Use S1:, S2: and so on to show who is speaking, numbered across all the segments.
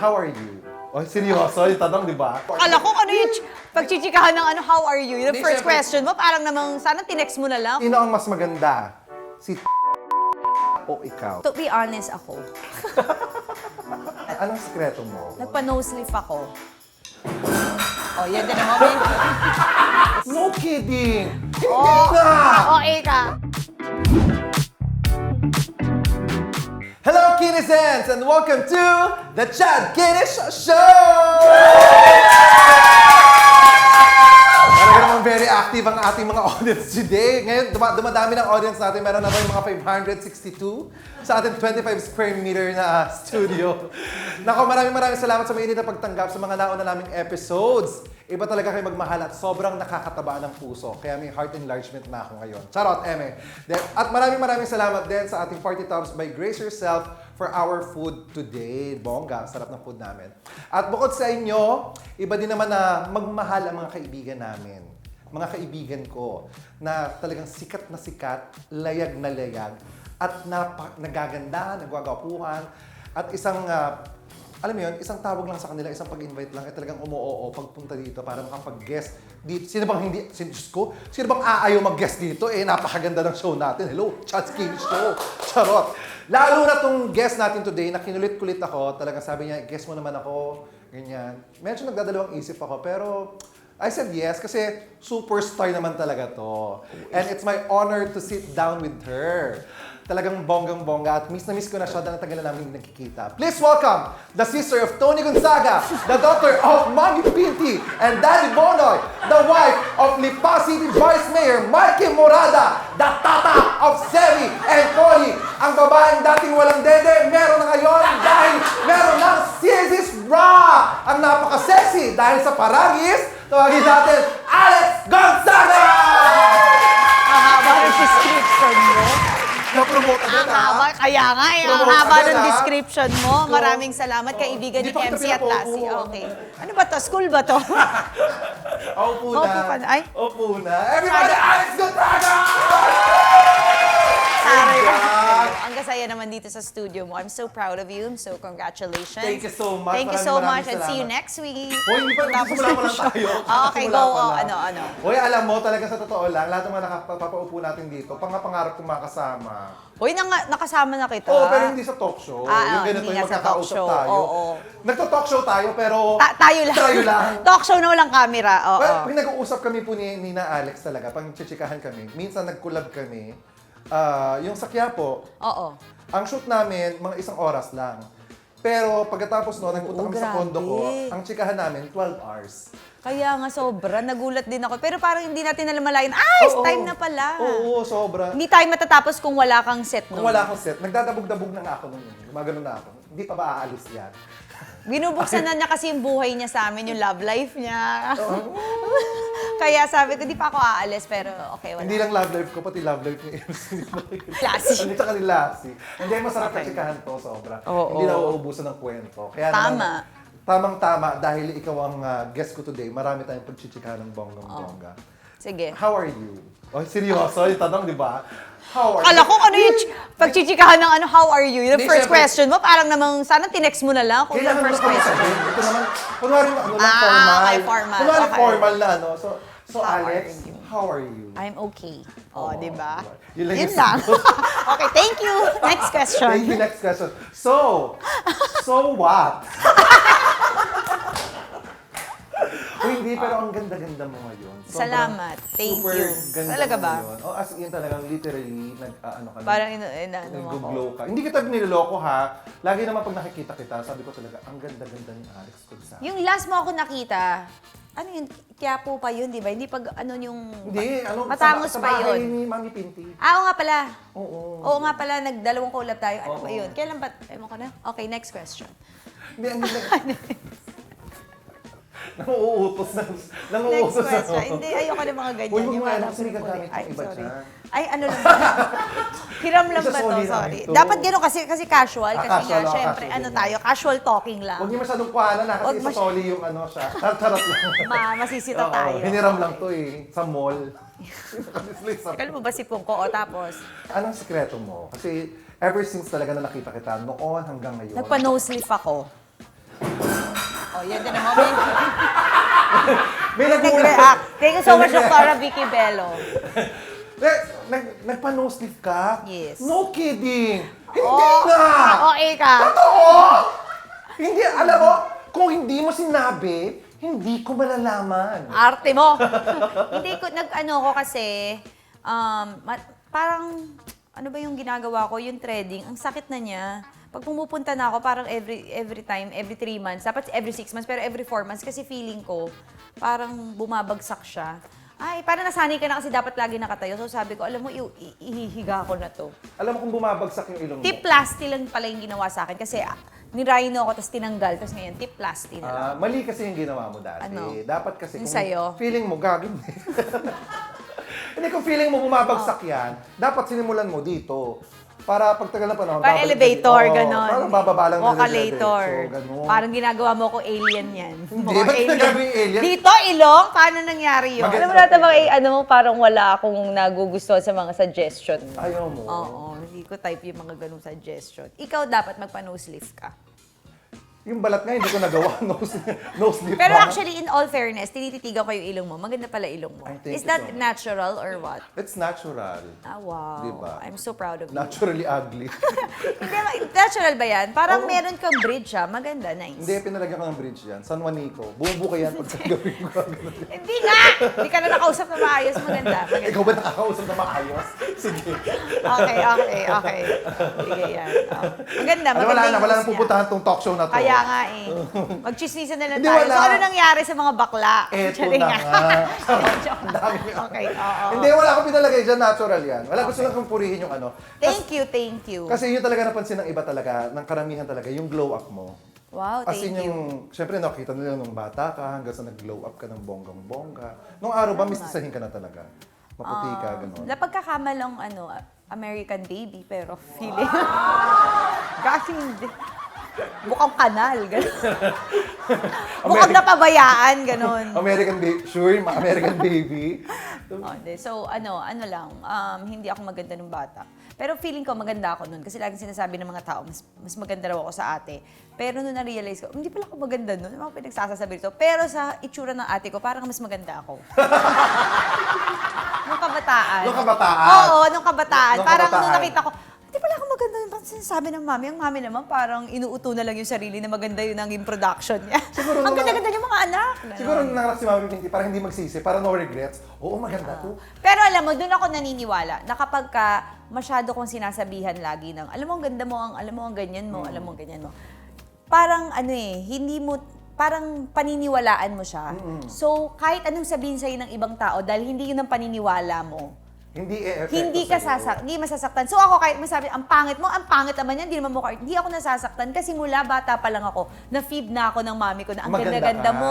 S1: How are you? Oh, seryoso, yung tanong, di ba?
S2: Akala ko ano yung pagchichikahan ng ano, how are you? Yung
S1: Hindi,
S2: first
S1: syempre.
S2: question mo, parang namang sana tinext mo na lang.
S1: Sino ang mas maganda? Si o ikaw?
S2: To be honest ako,
S1: Anong sikreto mo?
S2: nagpa-nose lift ako. Oh, yan din naman.
S1: No kidding! Hindi
S2: Oh,
S1: na!
S2: okay ka.
S1: Hello, Kinesens, and welcome to the Chad Kinish Show! Talaga namang very active ang ating mga audience today. Ngayon, dumadami ng audience natin. Meron na ba yung mga 562 sa ating 25 square meter na studio. Nako, maraming salamat sa mainit na pagtanggap sa mga nauna naming episodes. Iba talaga kayo magmahal at sobrang nakakataba ng puso. Kaya may heart enlargement na ako ngayon. Charot, eme. At maraming salamat din sa ating 40 Tubs by Grace Yourself for our food today. Bongga, sarap ng food namin. At bukod sa inyo, iba din naman na magmahal ang mga kaibigan namin. Mga kaibigan ko na talagang sikat na sikat, layag na layag, at nagaganda, nagwagapuhan, at isang alam mo yun, isang tawag lang sa kanila, isang pag-invite lang, talagang umuoo pagpunta dito para makapag-guest dito. Sino bang hindi, Diyos ko, sino bang aayaw mag-guest dito? Napakaganda ng show natin. Hello, Chad Kinish Show. Charot. Lalo na tong guest natin today, na kinulit-kulit ako, talagang sabi niya, guest mo naman ako, ganyan. Medyo nagdadalawang isip ako, pero I said yes kasi superstar naman talaga to. And it's my honor to sit down with her. Talagang bonggang-bongga at miss na miss ko na siya dahil tagal na namin nakikita. Please welcome the sister of Tony Gonzaga, the daughter of Mami Pinti, and Daddy Bonoy, the wife of Lipa City Vice Mayor Mikey Morada, the tata of Sevi and Connie. Ang babaeng dating walang dede, meron na ngayon dahil meron ng CSIS bra! Ang napaka-sexy dahil sa paragis, tawagin natin Alex Gonzaga!
S2: Mahaba yung description mo.
S1: Na-promote agad
S2: Ang haba, kaya nga eh. Ang
S1: Promote
S2: haba
S1: agad,
S2: ng
S1: ha?
S2: description mo. Maraming salamat, kaibigan
S1: Hindi
S2: ni
S1: pa kita
S2: MC at Lassie.
S1: pinapaupo.
S2: Okay. Ano ba to? School ba to?
S1: Opo na.
S2: Opo ka na. Ay.
S1: Opo na. Everybody, Alex Gonzaga!
S2: Sorry.
S1: God.
S2: Ang kasaya naman dito sa studio mo. I'm so proud of you. So congratulations.
S1: Thank you so much.
S2: Thank you so
S1: Maraming
S2: much and see you
S1: salamat.
S2: next week.
S1: Hoy, hindi pa,
S2: Tapos
S1: simula pa lang tayo.
S2: Okay,
S1: Simula
S2: go.
S1: pa
S2: Oh,
S1: lang.
S2: ano.
S1: Hoy, alam mo, talaga sa totoo lang, lahat ng mga nakapapaupo natin dito, pangarap kong makasama.
S2: Hoy, nakasama na kita.
S1: Oo, pero hindi sa talk show. Yung ganito,
S2: hindi
S1: yung
S2: nga sa talk
S1: magkakausap
S2: show.
S1: tayo.
S2: Oo.
S1: Nagto-talk show tayo, pero
S2: Tayo lang.
S1: Tayo lang.
S2: Talk show na walang camera. Oo.
S1: Well, pag nag-uusap kami po ni na Alex talaga, pag chichikahan kami, minsan nag-collab kami, yung sa Quiapo,
S2: Oo.
S1: ang shoot namin, mga 1 oras lang. Pero pagkatapos no, nagpunta kami sa
S2: grabe.
S1: condo ko, ang chikahan namin, 12 hours.
S2: Kaya nga sobra, nagulat din ako. Pero parang hindi natin nalamalayan, ay,
S1: Oo.
S2: time na pala.
S1: Oo, sobra.
S2: Hindi tayo matatapos kung wala kang set
S1: Kung
S2: nun.
S1: wala akong set, nagdadabog-dabog na nga ako nun. Gumagano na ako. Hindi pa ba aalis yan?
S2: Binubuksan na niya kasi yung buhay niya sa amin, yung love life niya. Kaya sabi ko, di pa ako aalis, pero okay, wala.
S1: Hindi lang love life ko, pati love life ni MC.
S2: Lassie.
S1: Hindi tsaka ni Lassie. Hindi, masarap
S2: Okay.
S1: na chikahan to, sobra.
S2: Oo.
S1: Hindi na uubusan ng kwento. Kaya
S2: Tama.
S1: Tamang-tama, dahil ikaw ang guest ko today, marami tayong pagchichikahan ng bonggang-bongga.
S2: Sige.
S1: How are you? Oh, seryoso, yung tanong, di ba? How are
S2: Akala
S1: you?
S2: ko ano yung pagchichikahan ng ano, how are you? Yung
S1: Hindi,
S2: first
S1: syempre.
S2: question mo, parang namang sana tinext mo na lang kung yung
S1: Kailangan mo
S2: first
S1: na kami
S2: question.
S1: sabihin. Ito naman, kunwari ano lang,
S2: Ah,
S1: formal.
S2: okay, formal.
S1: Kunwari
S2: Okay.
S1: formal na ano. So
S2: How
S1: Alex,
S2: are you?
S1: how are you?
S2: I'm okay. Oh, di ba?
S1: Yun lang
S2: Yun
S1: yung
S2: lang.
S1: sagot.
S2: Okay, thank you. Next question.
S1: Thank you, next question. So what? Uy, hindi, pero ang ganda-ganda mo ngayon. Sobrang
S2: Salamat. Thank
S1: super
S2: you.
S1: Ganda
S2: Talaga
S1: mo
S2: ba?
S1: ngayon. Oh, as in talagang literally, ano ka na.
S2: Parang ano ako.
S1: Nag-glow ka. Hindi kita niloloko ha. Lagi naman pag nakikita kita, sabi ko talaga, ang ganda-ganda ni Alex Gonzaga.
S2: Yung last mo ako nakita, ano yun, Quiapo pa yun, di ba? Hindi pag ano yung...
S1: Hindi, ano,
S2: Matangos
S1: sa
S2: pa
S1: bahay
S2: yun.
S1: ni Mami Pinti.
S2: Oo nga pala.
S1: Oo.
S2: Oo nga pala, nagdalawang collab tayo. Ano
S1: Oo.
S2: ba yun? Kailan ba? Ewan ko na. Okay, next question.
S1: Hindi, ang ganda. Nanguutos na.
S2: Next
S1: Nanguutos na.
S2: question. Hindi, ayoko na mga ganyan.
S1: Uy, huwag
S2: Yung
S1: mo alam,
S2: parang
S1: kasi gagamit
S2: ay,
S1: yung iba
S2: sorry.
S1: dyan.
S2: Ay, ano lang ba? Hiram lang ba to?
S1: Isa-sorry lang
S2: Sorry.
S1: ito.
S2: Dapat gano'n kasi casual. Kasi
S1: casual,
S2: nga, syempre,
S1: casual
S2: ano
S1: din
S2: tayo, casual talking lang.
S1: Huwag niyo masyadong kuhanan na
S2: Huwag
S1: kasi isasoli yung ano siya. Charot lang.
S2: Masisita
S1: Oo,
S2: tayo.
S1: hiniram lang to eh. Sa mall.
S2: Kala mo ba si Pungko? O tapos,
S1: Anong sikreto mo? Kasi ever since talaga na nakita kita, noon hanggang ngayon.
S2: nagpa-nose lift ako. yan din naman. May
S1: May nagulat.
S2: nag-react. Thank you so much, Dr. Vicky Bello.
S1: Nagpa-nose lift ka?
S2: Yes.
S1: No kidding! Hindi nga!
S2: Okay ka.
S1: Totoo! Hindi, alam mo, kung hindi mo sinabi, hindi ko malalaman.
S2: Arte mo. Hindi ko, ko kasi, parang, ano ba yung ginagawa ko, yung threading, ang sakit na niya. Pag pumupunta na ako, parang every time, every 3 months, dapat every 6 months, pero every 4 months, kasi feeling ko, parang bumabagsak siya. Ay, parang nasanay ka na kasi dapat lagi nakatayo. So sabi ko, alam mo, ihihiga ko na to.
S1: Alam mo kung bumabagsak yung ilong mo?
S2: Tip-plasti lang pala yung ginawa sa akin kasi nirhino ako, tapos tinanggal, tapos ngayon, tip-plasti na lang.
S1: Mali kasi yung ginawa mo dati.
S2: Ano?
S1: Dapat kasi
S2: Yung
S1: kung
S2: sa'yo?
S1: feeling mo, gagawin. Hindi, kung feeling mo bumabagsak yan, dapat sinimulan mo dito. Para pagtagal na panahon.
S2: Parang
S1: babalik
S2: elevator,
S1: ka dito.
S2: ganon.
S1: Parang bababa lang na
S2: Vocalator.
S1: diretso, ganon.
S2: Parang ginagawa mo ko alien yan.
S1: Hindi,
S2: Mukhang
S1: ba't nagagawin alien?
S2: Dito, ilong? Paano nangyari yun?
S1: Maganda.
S3: Alam mo natin mga, parang wala akong nagugustuhan sa mga suggestion mo.
S1: Ayaw mo.
S2: Oo, hindi ko type yung mga ganung suggestion. Ikaw dapat magpa-nose lift ka.
S1: Yung balat nga, hindi ko nagawa. Nose lift
S2: Pero
S1: pa.
S2: actually, in all fairness, tinititigan ko yung ilong mo. Maganda pala ilong mo.
S1: Ay, thank
S2: Is
S1: you
S2: that
S1: so much.
S2: natural or what?
S1: It's natural.
S2: Ah, wow.
S1: Diba?
S2: I'm so proud of you.
S1: Naturally ugly.
S2: Hindi, natural ba yan? Parang
S1: Oo.
S2: meron kang bridge, Maganda, nice.
S1: Hindi, pinalagyan ko ng bridge yan. San Juanico. Bumubuka yan pag gagawin ko.
S2: Hindi nga! Hindi ka na nakausap na maayos. Maganda.
S1: Ikaw ba nakakausap na maayos? Sige.
S2: Okay. Sige yan. Oh. Maganda,
S1: Ano,
S2: maganda
S1: wala na,
S2: yung
S1: wala
S2: news
S1: nang pupuntahan tong talk show na to.
S2: Kaya nga eh. Magchismisan na lang
S1: Hindi,
S2: tayo.
S1: wala.
S2: So ano nangyari sa mga bakla?
S1: Eto
S2: Charing
S1: na nga.
S2: Joke.
S1: Ang dami.
S2: Okay, oo.
S1: Hindi, wala akong pinalagay dyan. Natural yan. Wala, gusto lang kong purihin yung ano.
S2: Thank you.
S1: Kasi yun talaga napansin ng iba talaga, ng karamihan talaga, yung glow up mo.
S2: Wow,
S1: As
S2: thank
S1: in
S2: you.
S1: yung, syempre nakita nila nung bata ka, hanggang sa nag-glow up ka ng bonggang-bongga. Nung araw ba, mistisahin ka na talaga? Maputi ka, gano'n.
S2: Napagkakamalong American baby, pero feeling. Kasi hindi. Bukang kanal, gano'n. Bukang napabayaan, gano'n.
S1: American baby, sure, American baby.
S2: So, lang, hindi ako maganda nung bata. Pero feeling ko maganda ako nun kasi laging sinasabi ng mga tao, mas maganda raw ako sa ate. Pero nung na-realize ko, hindi pala ako maganda nun. Mga pinagsasabi ito. Pero sa itsura ng ate ko, parang mas maganda ako. Nung kabataan.
S1: Nung kabataan?
S2: Oo, nung kabataan.
S1: Nung
S2: Parang
S1: kabataan.
S2: nung nakita ko, hindi pala ako maganda nun. Parang sinasabi ng mami. Ang mami naman parang inuuto na lang yung sarili na maganda yun ang production niya.
S1: Siguro
S2: Ang
S1: nung-
S2: ganda-ganda yung mga anak.
S1: Siguro nangarap si Mami Pinky, parang hindi magsisi, para no regrets. Oo, maganda to.
S2: Pero alam mo, doon ako naniniwala na kapag ka masyado kong sinasabihan lagi ng, alam mo, ang ganda mo, alam mo, ang ganyan mo, alam mo, ang ganyan mo. Parang hindi mo, parang paniniwalaan mo siya. So, kahit anong sabihin sa'yo ng ibang tao, dahil hindi yun ang paniniwala mo, hindi ka hindi masasaktan. So ako kahit masabi, ang pangit naman yan, hindi naman mo hindi ako nasasaktan kasi mula bata pa lang ako, na-feed na ako ng mami ko na ang
S1: Maganda
S2: ganda-ganda
S1: ka.
S2: mo,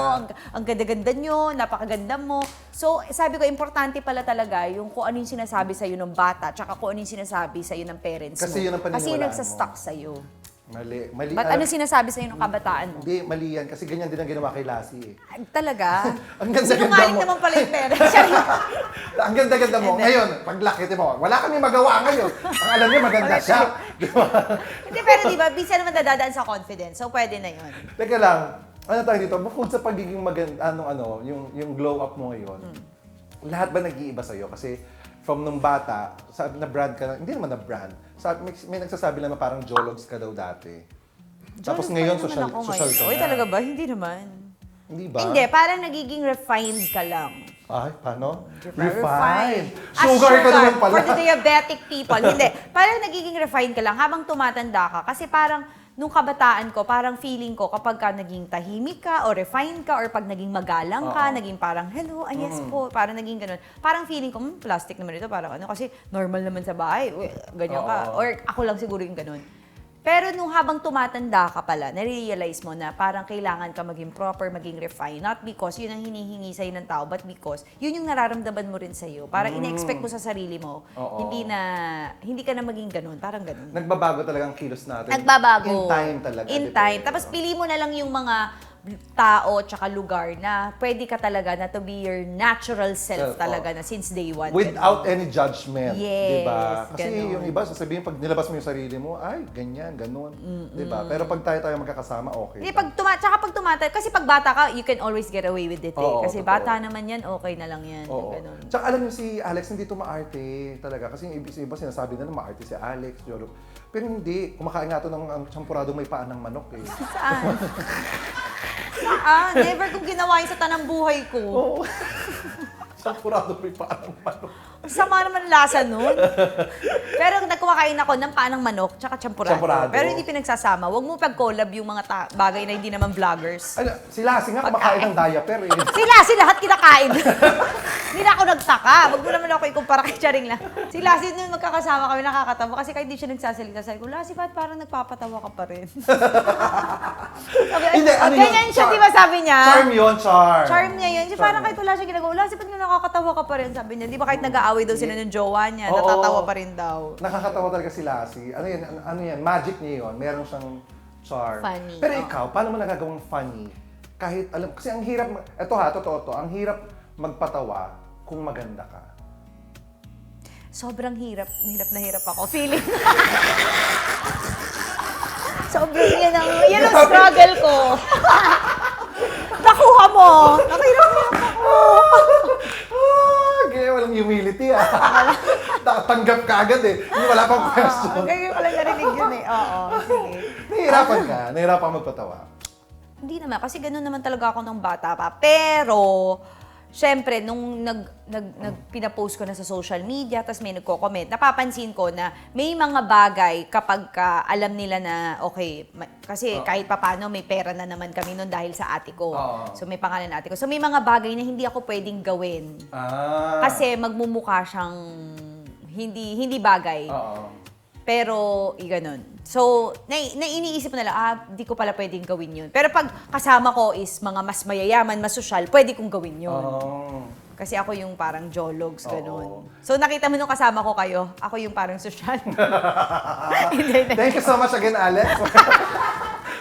S2: ang ganda-ganda nyo, napakaganda mo. So sabi ko, importante pala talaga yung kung ano yung sinasabi sa'yo ng bata, tsaka kung ano yung sinasabi sa'yo ng parents mo.
S1: Kasi yun ang paniniwalaan
S2: Kasi yun
S1: mo.
S2: nagsastuck sa'yo.
S1: Mali.
S2: Ba't ano sinasabi sa'yo ng kabataan mo?
S1: Hindi, mali yan. Kasi ganyan din ang ginawa kay Lassie eh.
S2: Ay, talaga?
S1: Ang ganda-ganda
S2: Sinungaling
S1: mo.
S2: naman pala yung parents. Charot.
S1: Ang ganda-ganda mo. Ngayon, paglaki mo, wala kami magawa ngayon. Ang alam niyo, maganda siya. Di ba?
S2: Hindi, pero di ba, bisa naman dadaan sa confidence. So, pwede na yun.
S1: Teka lang, ano tayo dito? Bukod sa pagiging maganda, yung glow up mo ngayon, lahat ba nag-iiba sa'yo? Kasi from nung bata, sabi na brand ka na, hindi naman na brand. May nagsasabi naman parang jologs ka daw dati. Tapos ngayon, social ka
S2: Uy,
S1: na.
S2: talaga ba? Hindi naman.
S1: Hindi ba?
S2: Hindi, parang nagiging refined ka lang.
S1: Ay, paano?
S2: Refined.
S1: Sugar ka naman pala.
S2: For the diabetic people. Hindi. Parang nagiging refined ka lang habang tumatanda ka. Kasi parang nung kabataan ko, parang feeling ko kapag ka naging tahimik ka o refined ka or pag naging magalang ka, naging parang, hello, yes po, parang naging ganun. Parang feeling ko, plastic naman ito, parang ano, kasi normal naman sa bahay, uy, ganyan ka.
S1: Oo.
S2: Or ako lang siguro yung ganun. Pero nung habang tumatanda ka pala, nare-realize mo na parang kailangan ka maging proper, maging refined. Not because yun ang hinihingi sa'yo ng tao, but because yun yung nararamdaman mo rin sa'yo. Parang ina-expect mo sa sarili mo,
S1: Oo.
S2: hindi ka na maging ganun. Parang ganun.
S1: Nagbabago talaga ang kilos natin.
S2: Nagbabago.
S1: In time talaga.
S2: In
S1: di ba?
S2: time. Tapos pili mo na lang yung mga tao tsaka lugar na pwede ka talaga na to be your natural self
S1: Self,
S2: talaga na since day one.
S1: Without any judgment,
S2: Yes,
S1: 'di ba? Kasi
S2: ganun.
S1: yung iba sasabihin pag nilabas mo yung sarili mo, ay ganyan, ganun, 'di ba? Pero pag tayo magkakasama, okay.
S2: Hindi, tsaka pag tumata, kasi pag bata ka, you can always get away with it eh.
S1: Oo,
S2: Kasi
S1: totoo.
S2: bata naman yan, okay na lang yan.
S1: Oo.
S2: Ganun.
S1: Tsaka alam niyo si Alex hindi to maarte talaga kasi yung iba sinasabi na maarte si Alex, Jolo. Pero hindi, kumakain nga to ng ang champurado may paan ng manok eh.
S2: Saan? Saan? Never kong ginawa yun sa tanang buhay ko.
S1: Oo. Champurado may paan ng manok.
S2: Sama naman lasa nun. Pero nagkumakain ako ng paanang manok tsaka champurado.
S1: Champurado.
S2: Pero hindi pinagsasama. Huwag mo pag-collab yung mga bagay na hindi naman vloggers.
S1: Ano, si Lassie nga kumakain ng diaper eh.
S2: Si lahat kinakain. Hindi na ako nagtaka. Wag mo naman ako ikumpara kay Charing lang. Si Lassie nung magkakasama kami nakakatawa kasi kahit di siya nagsasalita. Sabi ko, Lassie, ba't parang nagpapatawa ka pa rin? Sabi,
S1: Hindi, ano yun?
S2: ganyan siya, di ba sabi niya?
S1: Charm yun, charm.
S2: Charm niya yun. Kasi parang kahit wala siya ginagawa, Lassie, ba't nakakatawa ka pa rin? Sabi niya, di ba kahit nag-aaway daw sila ng jowa niya,
S1: Oo.
S2: natatawa pa rin daw.
S1: Nakakatawa talaga si Lassie. Ano yan? Magic niya yun. Meron siyang charm.
S2: Funny.
S1: Pero ikaw, paano mo nagagawang funny? Kahit alam, kasi ang hirap, totoo to, ang hirap magpatawa kung maganda ka.
S2: Sobrang hirap na hirap ako. Feeling. Sobrang yan ang struggle ko. Nakuha mo. Nakahirap ako.
S1: Kaya walang humility ah. Tanggap ka agad eh. Hindi wala pang question.
S2: Ganyan ko lang narinig yun eh. Oo, sige.
S1: Nahihirapan ka? Nahihirapan ka magpatawa?
S2: Hindi naman, kasi gano'n naman talaga ako nung bata pa. Pero, syempre, nung pinapost ko na sa social media, tapos may nagko-comment, napapansin ko na may mga bagay kapag alam nila na, okay, kasi kahit papano may pera na naman kami nun dahil sa ate ko. So may pangalan na ate ko. So may mga bagay na hindi ako pwedeng gawin. Kasi magmumukha siyang hindi bagay. Pero, ganun. So, iniisip mo na lang, di ko pala pwedeng gawin yun. Pero pag kasama ko is mga mas mayayaman, mas sosyal, pwede kong gawin yun. Kasi ako yung parang jologs, ganun. So, nakita mo nung kasama ko kayo, ako yung parang sosyal. Hindi.
S1: Thank you so much again, Alex.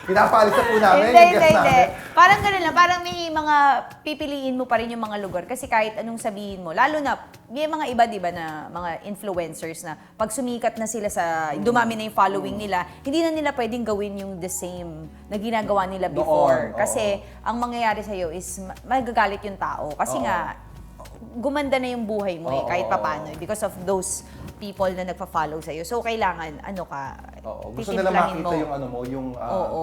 S1: Pinapaalis na po namin.
S2: Hindi. Parang ganun lang. Parang may mga pipiliin mo pa rin yung mga lugar. Kasi kahit anong sabihin mo, lalo na, may mga iba, di ba, na mga influencers na pag sumikat na sila dumami na yung following nila, hindi na nila pwedeng gawin yung the same na ginagawa nila before. Kasi ang mangyayari sa'yo is magagalit yung tao. Kasi nga, gumanda na yung buhay mo kahit papano because of those people na nagpa-follow sa'yo. So, kailangan,
S1: Gusto nila
S2: titimplahin
S1: makita yung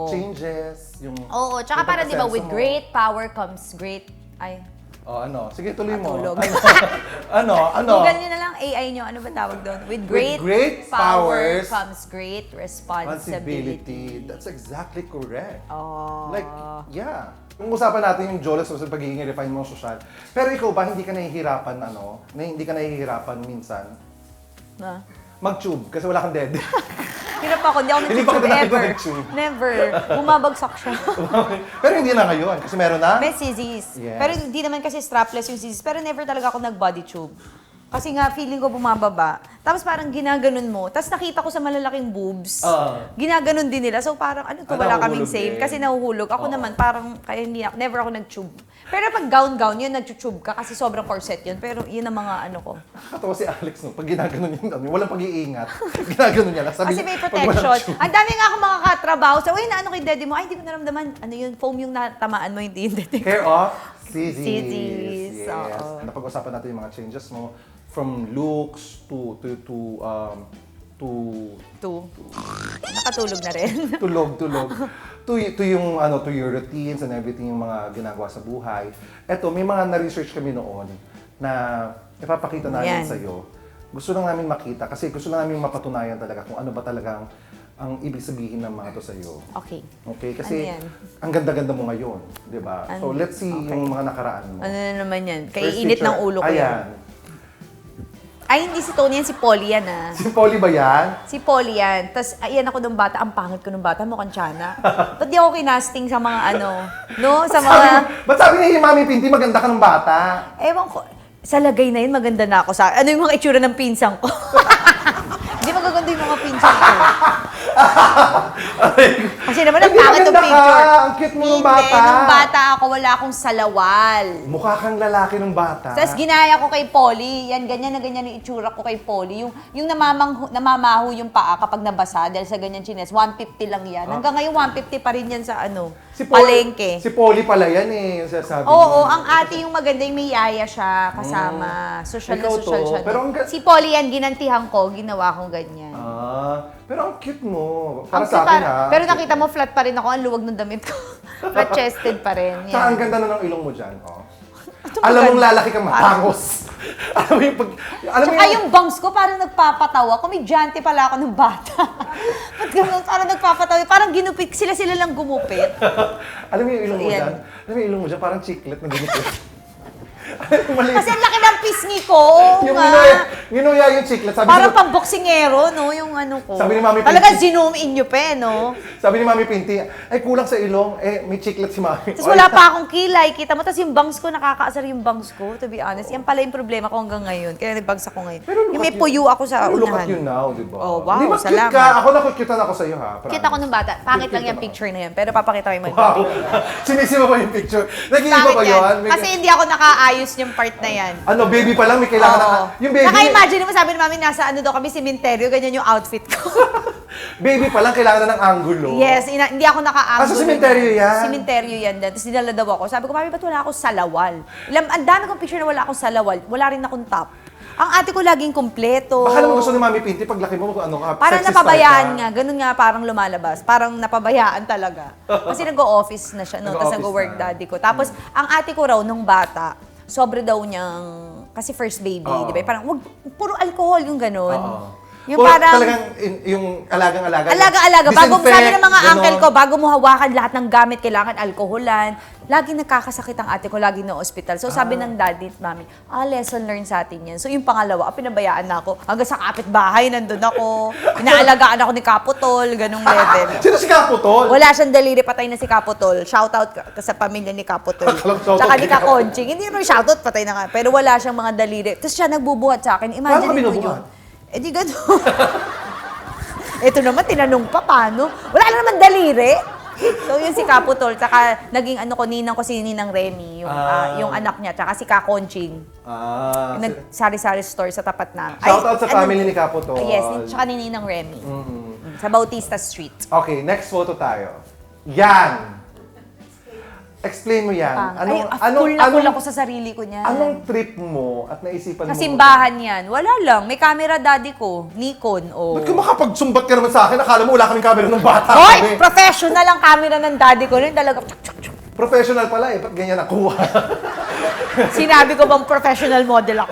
S1: changes, yung...
S2: Oo, tsaka para di ba, with great power comes great...
S1: Sige, tuloy mo.
S2: Matulog.
S1: Ano?
S2: Google nyo na lang AI nyo. Ano ba tawag doon? With great power
S1: powers
S2: comes great responsibility.
S1: That's exactly correct.
S2: Oh.
S1: Like, yeah. Kung usapan natin yung Jolas sa pagiging refined mo social. Pero ikaw ba, hindi ka nahihirapan minsan
S2: Na?
S1: mag-tube kasi wala kang dead.
S2: Hirap ako. Hindi ako
S1: Hindi pa
S2: nag-tube
S1: kita
S2: ever.
S1: nag-tube.
S2: Never. Bumabagsak siya.
S1: Pero hindi na ngayon kasi meron na.
S2: May scissors.
S1: Yes.
S2: Pero hindi naman kasi strapless yung scissors. Pero never talaga ako nag-body tube. Kasi nga, feeling ko bumababa. Tapos parang ginaganon mo. Tapos nakita ko sa malalaking boobs. Ginaganon din nila. So parang, wala kaming
S1: nahuhulog
S2: same.
S1: din.
S2: Kasi nahuhulog. Ako naman, parang, kaya hindi, never ako nag-tube. Pero pag gown-gown, yun, nag-tube ka. Kasi sobrang corset yun. Pero yun ang mga ko.
S1: Nakakatawa si Alex no, pag ginaganon yun, walang pag-iingat. Ginaganon niya lang. Sabi
S2: Kasi
S1: niya,
S2: may
S1: "Pag walang
S2: protection.
S1: tube."
S2: Ang dami nga akong mga katrabaho. So, uy, na kay daddy mo? Ay, hindi ko naramdaman. Ano yun? Foam yung natamaan mo, hindi yung daddy ko.
S1: Care of CZs.
S2: CZs,
S1: Yes.
S2: oo.
S1: Napag-usapan natin yung mga changes mo from looks to
S2: Nakatulog na rin.
S1: tulog to yung to your routines and everything yung mga ginagawa sa buhay. Eto, may mga na-research kami noon na ipapakita namin
S2: Yan.
S1: sa iyo. Gusto lang namin makita kasi gusto lang namin mapatunayan talaga kung ano ba talagang ang ibig sabihin ng mga to sa iyo.
S2: Okay.
S1: Okay, kasi
S2: Ano yan?
S1: ang ganda-ganda mo ngayon, 'di ba? So let's see yung mga nakaraan mo.
S2: Ano na naman yan?
S1: First
S2: Kaiinit ng
S1: picture.
S2: ulo ko yan.
S1: Ayan.
S2: Ay, hindi si Tony yan, si Polly yan ah.
S1: Si Polly ba yan?
S2: Si Polly yan. Tapos, ayan ako nung bata. Ang pangit ko nung bata, mukhang tiyana. Ba't di ako kinasting sa mga sa mga...
S1: Ba't sabi niya yung Mami Pinti, maganda ka ng bata?
S2: Ewan ko, sa lagay na yun, maganda na ako sa... Ano yung mga itsura ng pinsang ko? Hindi magaganda maganda yung mga pinsan ko. Kasi naman, ang
S1: Hindi,
S2: pangit yung
S1: maganda ka.
S2: picture.
S1: Ang cute mo nung bata.
S2: Hindi, nung bata ako, wala akong salawal.
S1: Mukha kang lalaki nung bata.
S2: Tapos ginaya ko kay Polly. Yan, ganyan na ganyan yung itsura ko kay Polly. Yung namamaho yung paa kapag nabasa dahil sa ganyan chines. 150 lang yan. Hanggang ngayon, 150 pa rin yan sa palengke.
S1: Si Polly pala yan eh, yung sasabi
S2: Oo,
S1: mo.
S2: ang ate yung maganda yung may yaya siya kasama. Social na
S1: Ikaw
S2: social
S1: to.
S2: siya.
S1: Pero
S2: doon.
S1: ang
S2: Si Polly yan, ginantihan ko, ginawa kong ganyan.
S1: Pero ang cute mo. Para
S2: Ang
S1: sa akin
S2: cute,
S1: ha.
S2: pero nakita mo, flat pa rin ako. Ang luwag ng damit ko. Flat-chested pa rin.
S1: Tsaka ang
S2: Yan.
S1: ganda na ng ilong mo dyan. Oh.
S2: Ito
S1: Alam mong
S2: maganda.
S1: lalaki kang matangos. Alam mo yung pag... Alam mo
S2: Tsaka yung bangs ko, parang nagpapatawa. Komedyante pala ako ng bata. Ba't ganun? Parang nagpapatawa. Parang ginupit. Sila lang gumupit.
S1: Alam mo yung ilong mo
S2: Ayan.
S1: dyan? Alam mo yung ilong mo dyan? Parang chiclet na ginipit. Mali.
S2: Kasi ang laki ng pisngi ko. Oo
S1: Yung
S2: nga.
S1: ginuya yung chiclet. Sabi
S2: Parang
S1: ni,
S2: pamboksingero, no? Yung ano ko.
S1: Sabi ni Mami
S2: Talaga
S1: Pinky.
S2: zoom in nyo pa, no?
S1: sabi ni Mami Pinti, ay kulang sa ilong, may chiclet si Mami.
S2: Tapos wala pa akong kilay. Kita mo, tapos yung bangs ko, nakakaasar yung bangs ko, to be honest. Yan pala yung problema ko hanggang ngayon. Kaya nagbangs ako ngayon.
S1: Pero look
S2: Yung may
S1: at
S2: puyo ako sa
S1: Pero look at
S2: unahan.
S1: you now, di ba?
S2: Oh, wow,
S1: Di ba cute
S2: salamat.
S1: ka? Ako nakukyutan ako sa'yo ha.
S2: Kita ko nung bata. Pangit lang
S1: Cute
S2: yung
S1: ako.
S2: picture na yan. Pero papakita ko yung
S1: Wow. Sinisima ba yung picture? Nag-iiba
S2: Pangit
S1: ba
S2: yan.
S1: yun?
S2: Kasi hindi ako nakaayos yung part na yan.
S1: Ano, baby pa lang, may kailangan
S2: Oo.
S1: na... Yung baby,
S2: Naka-imagine mo, sabi ni mami, nasa ano daw kami, sementeryo, ganyan yung outfit ko.
S1: baby pa lang, kailangan na ng angulo.
S2: Yes, hindi ako naka-angle.
S1: Sa sementeryo yan?
S2: Sementeryo yan. Tapos dinala daw ako. Sabi ko, mami, ba't wala akong salawal? Ang dami kong picture na wala akong salawal. Wala rin akong top. Ang ate ko laging kompleto.
S1: Baka naman gusto ni Mami Pinti, paglaki mo, kung ano ka,
S2: Parang
S1: sexy
S2: napabayaan
S1: star ka.
S2: nga. Ganun nga parang lumalabas. Parang napabayaan talaga. Kasi nag-o-office na siya. No? Tapos
S1: Nag-o-office
S2: nag-work
S1: na.
S2: daddy ko. Tapos ang ate ko raw, nung bata, sobre daw niyang, kasi first baby,
S1: Oo.
S2: di ba? Parang, wag, puro alcohol yung ganun.
S1: Oo.
S2: Yung
S1: Puro
S2: parang,
S1: talagang yung alagang-alaga.
S2: alaga-alaga. Bago,
S1: Disinfect,
S2: sabi ng mga
S1: ganon.
S2: uncle ko, bago mo hawakan lahat ng gamit, kailangan alkoholan. Lagi nagkakasakit ang ate ko, lagi na ospital. So sabi ng daddy at mami, lesson learned sa atin yan. So yung pangalawa, pinabayaan na ako. Hanggang sa kapitbahay, nandun ako. Inaalagaan ako ni Kaputol, ganong level.
S1: Sino si Kaputol?
S2: Wala siyang daliri, patay na si Kaputol. Shoutout ka sa pamilya ni Kaputol.
S1: Akala ko shoutout
S2: Tsaka
S1: kay
S2: ni Kakonching. Hindi naman shoutout, patay na nga. Pero wala siyang mga daliri. Tapos siya nagbubuhat sa akin.
S1: Paano ka
S2: Imagine mo
S1: binubuhat?
S2: yun. Di gano'n. Ito naman, tinanong pa, paano? Wala na naman daliri. So, yun si Kaputol. Tsaka, naging ano ko, ninang ko si Ninang Remy, yung anak niya. Tsaka si Kakonching. Yung nag-sari-sari store sa tapat na.
S1: Shoutout sa family ni Kaputol.
S2: Yes, tsaka ni Ninang Remy. Sa Bautista Street.
S1: Okay, next photo tayo. Yan! Explain mo yan.
S2: Full na full ako sa sarili ko niyan.
S1: Anong trip mo at naisipan mo?
S2: Sa simbahan yan. Wala lang. May camera daddy ko. Nikon.
S1: Ba't ka makapagsumbat ka naman sa akin? Akala mo wala kaming camera ng bata.
S2: Hoy!
S1: kami.
S2: Professional ang camera ng daddy ko. Rin talaga.
S1: Professional pala eh. Ba't ganyan nakuha?
S2: Sinabi ko bang professional model ako?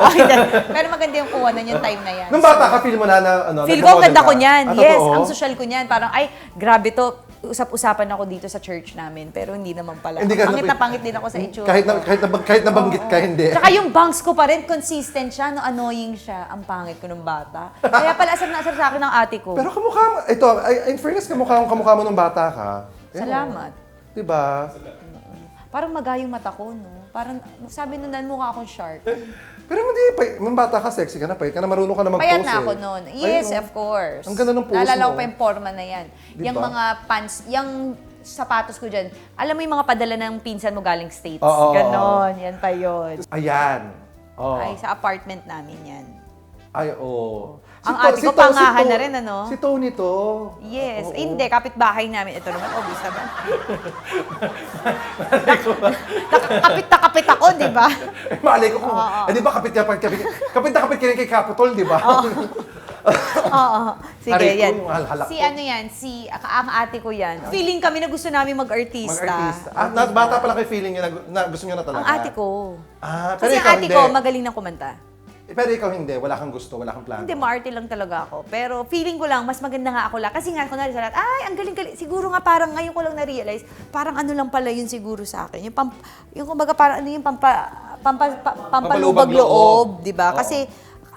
S2: Pero maganda yung kuha na yung time na yan.
S1: Nung bata ka, feel mo na ano,
S2: Feel ko, ang
S1: nagmo-model
S2: ganda
S1: ka?
S2: ko niyan.
S1: Ah,
S2: Yes,
S1: totoo?
S2: ang social ko niyan. Parang, ay, grabe to. Usap-usapan ako dito sa church namin. Pero hindi naman pala.
S1: Hindi ka
S2: Pangit
S1: napit-
S2: na pangit din ako sa itsura.
S1: Kahit nabanggit ka, hindi.
S2: Tsaka yung bangs ko pa rin, consistent siya, no, annoying siya. Ang pangit ko nung bata. Kaya pala asar na asar sa akin ng ate ko.
S1: Pero kamukha mo, in fairness, kamukha mo nung bata ka.
S2: Salamat.
S1: Diba?
S2: Parang magayong mata ko, no? Parang, sabi nun, mukha akong shark.
S1: Pero hindi, nung bata ka, sexy ka na, payat ka na, marunong ka na mag-pose
S2: Payat na
S1: eh.
S2: ako noon. Yes,
S1: Ayun,
S2: of course.
S1: Ang ganda ng pose
S2: Naalala ko
S1: mo.
S2: pa yung forma na yan.
S1: Di
S2: Yung
S1: ba?
S2: mga pants, yung sapatos ko dyan. Alam mo yung mga padala ng pinsan mo galing States?
S1: Oo.
S2: Ganon, yan pa yun.
S1: Ayan. Oh.
S2: Ay, sa apartment namin yan.
S1: Ay, oo.
S2: Ang ate ko, pangahan na rin, ano?
S1: Si Tony to.
S2: Yes.
S1: Oo.
S2: Hindi, kapitbahay namin. Ito naman, obvious naman. Kapit na kapit ako, di ba?
S1: Eh, malay ko kung, di ba kapit na kapit ka rin kay Capitol, di ba?
S2: Oo. Sige,
S1: Aray ko,
S2: yan.
S1: yung halhalak
S2: Si
S1: ko.
S2: ano yan, ang ate ko yan. Feeling kami na gusto namin mag-artista.
S1: Mag-artista. Bata pala kay feeling niya na gusto niya na talaga.
S2: Ang ate ko.
S1: Pero
S2: Kasi ang
S1: ikaw
S2: ate
S1: hindi.
S2: ko, magaling ng kumanta.
S1: Pero ikaw hindi, wala kang gusto, wala kang plano.
S2: Hindi, maarte lang talaga ako. Pero feeling ko lang, mas maganda nga ako lang. Kasi nga, kunwari sa lahat, ay, ang galing-galing. Siguro nga parang ngayon ko lang na-realize, parang ano lang pala yun siguro sa akin. Yung kumbaga parang ano yung pampalubag loob, di ba?
S1: Oo.
S2: Kasi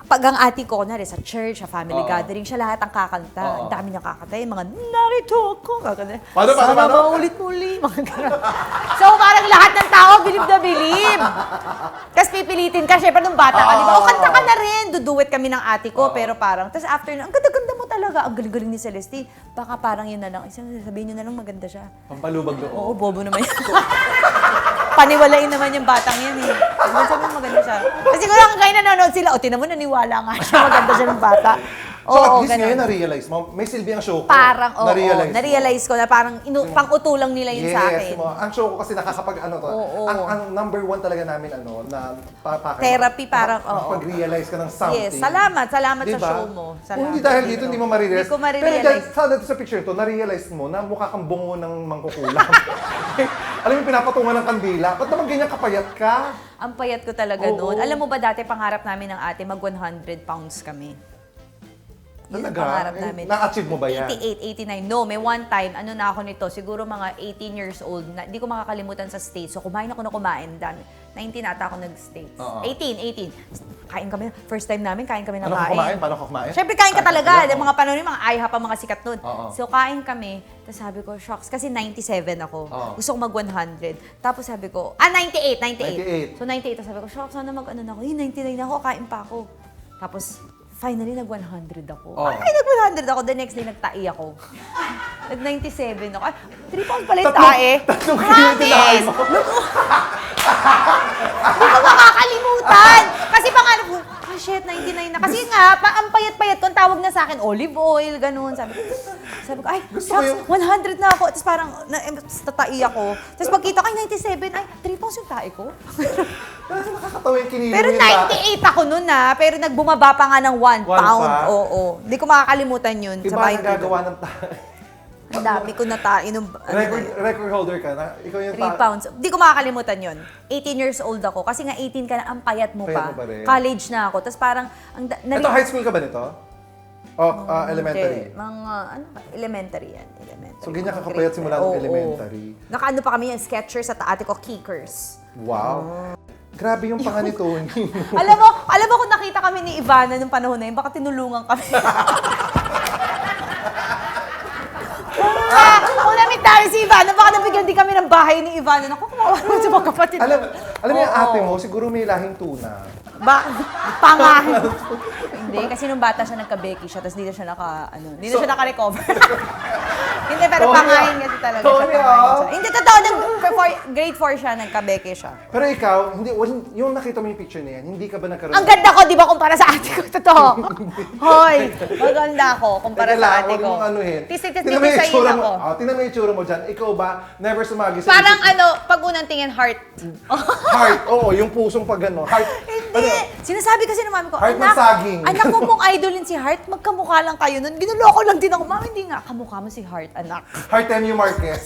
S2: pag ang ate ko, kunwari sa church, sa family
S1: Oo.
S2: gathering, siya lahat ang kakanta.
S1: Oo.
S2: Ang dami niyang kakanta. Yung mga, narito ako. Kakanta.
S1: Paano?
S2: Sana maulit-muli. Mga ganun. So parang lahat ng tao, bilib na bilib. Tapos pipilitin ka, syempre nung bata ka, di ba? O kanta ka na rin. Duduet kami ng ate ko, pero parang, tapos after, ang ganda-ganda mo talaga, ang galing-galing ni Celeste. Baka parang yun na lang. Sabihin nyo na lang maganda siya.
S1: Pampalubag loob.
S2: Oo, bobo naman yan. Paniwalain naman yung batang yan eh. Sabi mo maganda siya. Kasi kung lang kayo nanonood sila, tinan mo, naniwala nga siya, maganda siya ng bata.
S1: So at least
S2: ganun.
S1: ngayon na-realize mo, may silbi ang show ko.
S2: Parang, oo,
S1: Na-realize mo.
S2: na-realize ko na parang pang-utulang nila yun sa akin.
S1: Ang show ko kasi nakakapag ano to.
S2: Oo.
S1: Ang number one talaga namin na
S2: Therapy, parang, oo.
S1: Pag-realize ka ng something.
S2: Yes, salamat sa
S1: Diba?
S2: show mo. Salamat.
S1: Kung hindi dahil dito, hindi mo marirealize.
S2: Hindi ko marirealize.
S1: Pero dahil sa picture to, na-realize mo na mukha kang bungo ng mangkukulam. Alam mo, pinapatungan ng kandila. Ba't naman ganyan kapayat ka?
S2: Ang payat ko talaga
S1: Oo.
S2: noon. Alam mo ba dati, pangarap namin ng ate, mag 100 pounds kami. Yun ang
S1: Talaga?
S2: pangarap namin.
S1: Na-achieve mo ba yan?
S2: 88, 89. No, may one time, ano na ako nito, siguro mga 18 years old, hindi ko makakalimutan sa States. So, kumain ako na kumain, dami. 19 ata ako nag-States.
S1: Oo.
S2: 18. Kain kami, first time namin, kain kami ng
S1: Ano ka
S2: kain.
S1: kumain? Paano ka kumain?
S2: Siyempre, kain ka talaga.
S1: Oo.
S2: Mga panahon yung mga IHOP ang mga sikat nun.
S1: Oo.
S2: So, kain kami. Tapos sabi ko, shocks, kasi 97 ako.
S1: Oo.
S2: Gusto ko mag 100. Tapos sabi ko, 98.
S1: 98.
S2: So, 98. Tapos sabi ko, shocks, sana mag-ano na ako. 99 na ako, kain pa ako. Tapos, finally, nag-100 ako.
S1: Oo.
S2: Ay, nag-100 ako. The next day, nagtai ako. Nag-97 ako. Ay, 3 pounds pala yung tae.
S1: Tatlong kilo yung tinahay mo.
S2: Hindi ko makakalimutan. Kasi pangalan ko, shit, 99 na. Kasi nga, ang payat-payat ko, ang tawag na sa akin, olive oil, ganun. Sabi ko, ay,
S1: Gusto ko
S2: shucks, 100 na ako. Tapos parang, tatai ako. Tapos pagkita ko, ay, 97. Ay, 3 pounds yung tae ko.
S1: Pero nakakatawa yung kinilo
S2: Pero
S1: yung tae.
S2: 98 ako nun na. Pero nagbumaba pa nga ng 1 pound.
S1: pa?
S2: Oo. Hindi ko makakalimutan yun.
S1: Iba
S2: sa
S1: ang
S2: bahay ko.
S1: nagagawa ng tae.
S2: Ang dami ko natain nung
S1: Record holder ka na. Ikaw yung
S2: 3 pounds. Hindi ko makakalimutan yun. 18 years old ako. Kasi nga 18 ka na, ang payat mo
S1: Payat
S2: pa.
S1: mo pa rin.
S2: College na ako. Tapos parang,
S1: Ito, high school ka ba nito? O elementary?
S2: Mga, ano ba? Elementary yan. Elementary.
S1: So, ganyan ka kapayat simula ng
S2: Oo,
S1: elementary.
S2: oo. Nakaano pa kami yan, Skechers at ate ko, Kickers.
S1: Wow. Grabe yung panga ni Tony.
S2: alam mo kung nakita kami ni Ivana nung panahon na yun, baka tinulungan kami. Kung namit tayo si Ivana, baka nabigyan din kami ng bahay ni Ivana. Naku, kumawa naman sa mga kapatid.
S1: alam mo yung
S2: Oo.
S1: ate mo, siguro may lahing tuna.
S2: Pangahin. Hindi, kasi nung bata siya, nagka-Becky siya, tapos hindi na siya hindi na siya naka-recover. Hindi, pero
S1: Tony,
S2: pangahin kasi talaga
S1: Tony,
S2: siya. Pangahin siya. Hindi, totoo, grade 4 siya, nagka-Becky siya.
S1: Pero ikaw, yung nakita mo yung picture na yan, hindi ka ba nagkaroon?
S2: Ang ganda ko, di ba, kumpara sa ate ko? Totoo. Hoy, maganda ako kumpara
S1: Teka
S2: sa
S1: lang,
S2: ate
S1: huwag
S2: ko.
S1: mong anuhin.
S2: Tisit-tisit
S1: Tingnan mo yung
S2: sa'yo
S1: itsura mo.
S2: ako.
S1: Tingnan mo yung itsura mo dyan. Ikaw ba, never sumagi sa
S2: Parang
S1: isip-
S2: pag unang tingin, heart.
S1: Heart, oo, yung pusong pag ano. Heart,
S2: Hindi. Sinasabi kasi ng mami ko,
S1: Heart ng saging."
S2: anak mo mong idolin si Heart, magkamukha lang kayo nun. Ginuloko lang din ako, mami, hindi nga, kamukha mo si Heart, anak.
S1: Heart Emmy Marquez.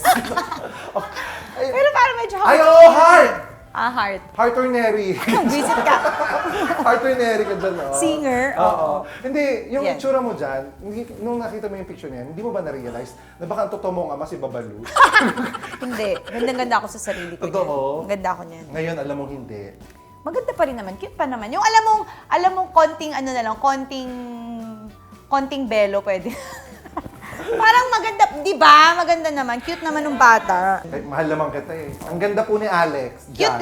S2: Pero parang medyo
S1: Ay, oo, Heart!
S2: Heart.
S1: Heart or Neri.
S2: Visit ka.
S1: Heart or Neri ka dyan, no?
S2: Singer,
S1: Oo. Hindi, yung
S2: Yan.
S1: itsura mo dyan, nung nakita mo yung picture niyan, hindi mo ba na-realize na baka ang totoo mong ama si Babalu?
S2: Hindi. Gandang-ganda ako sa sarili ko.
S1: Totoo?
S2: Niyan. Ganda ako niyan.
S1: Ngayon, alam mong hindi.
S2: Maganda pa rin naman. Cute pa naman. Yung alam mong konting ano na lang, konting belo pwede. Parang maganda, di ba? Maganda naman. Cute naman ng bata.
S1: Ay, mahal naman kita eh. Ang ganda po ni Alex.
S2: Cute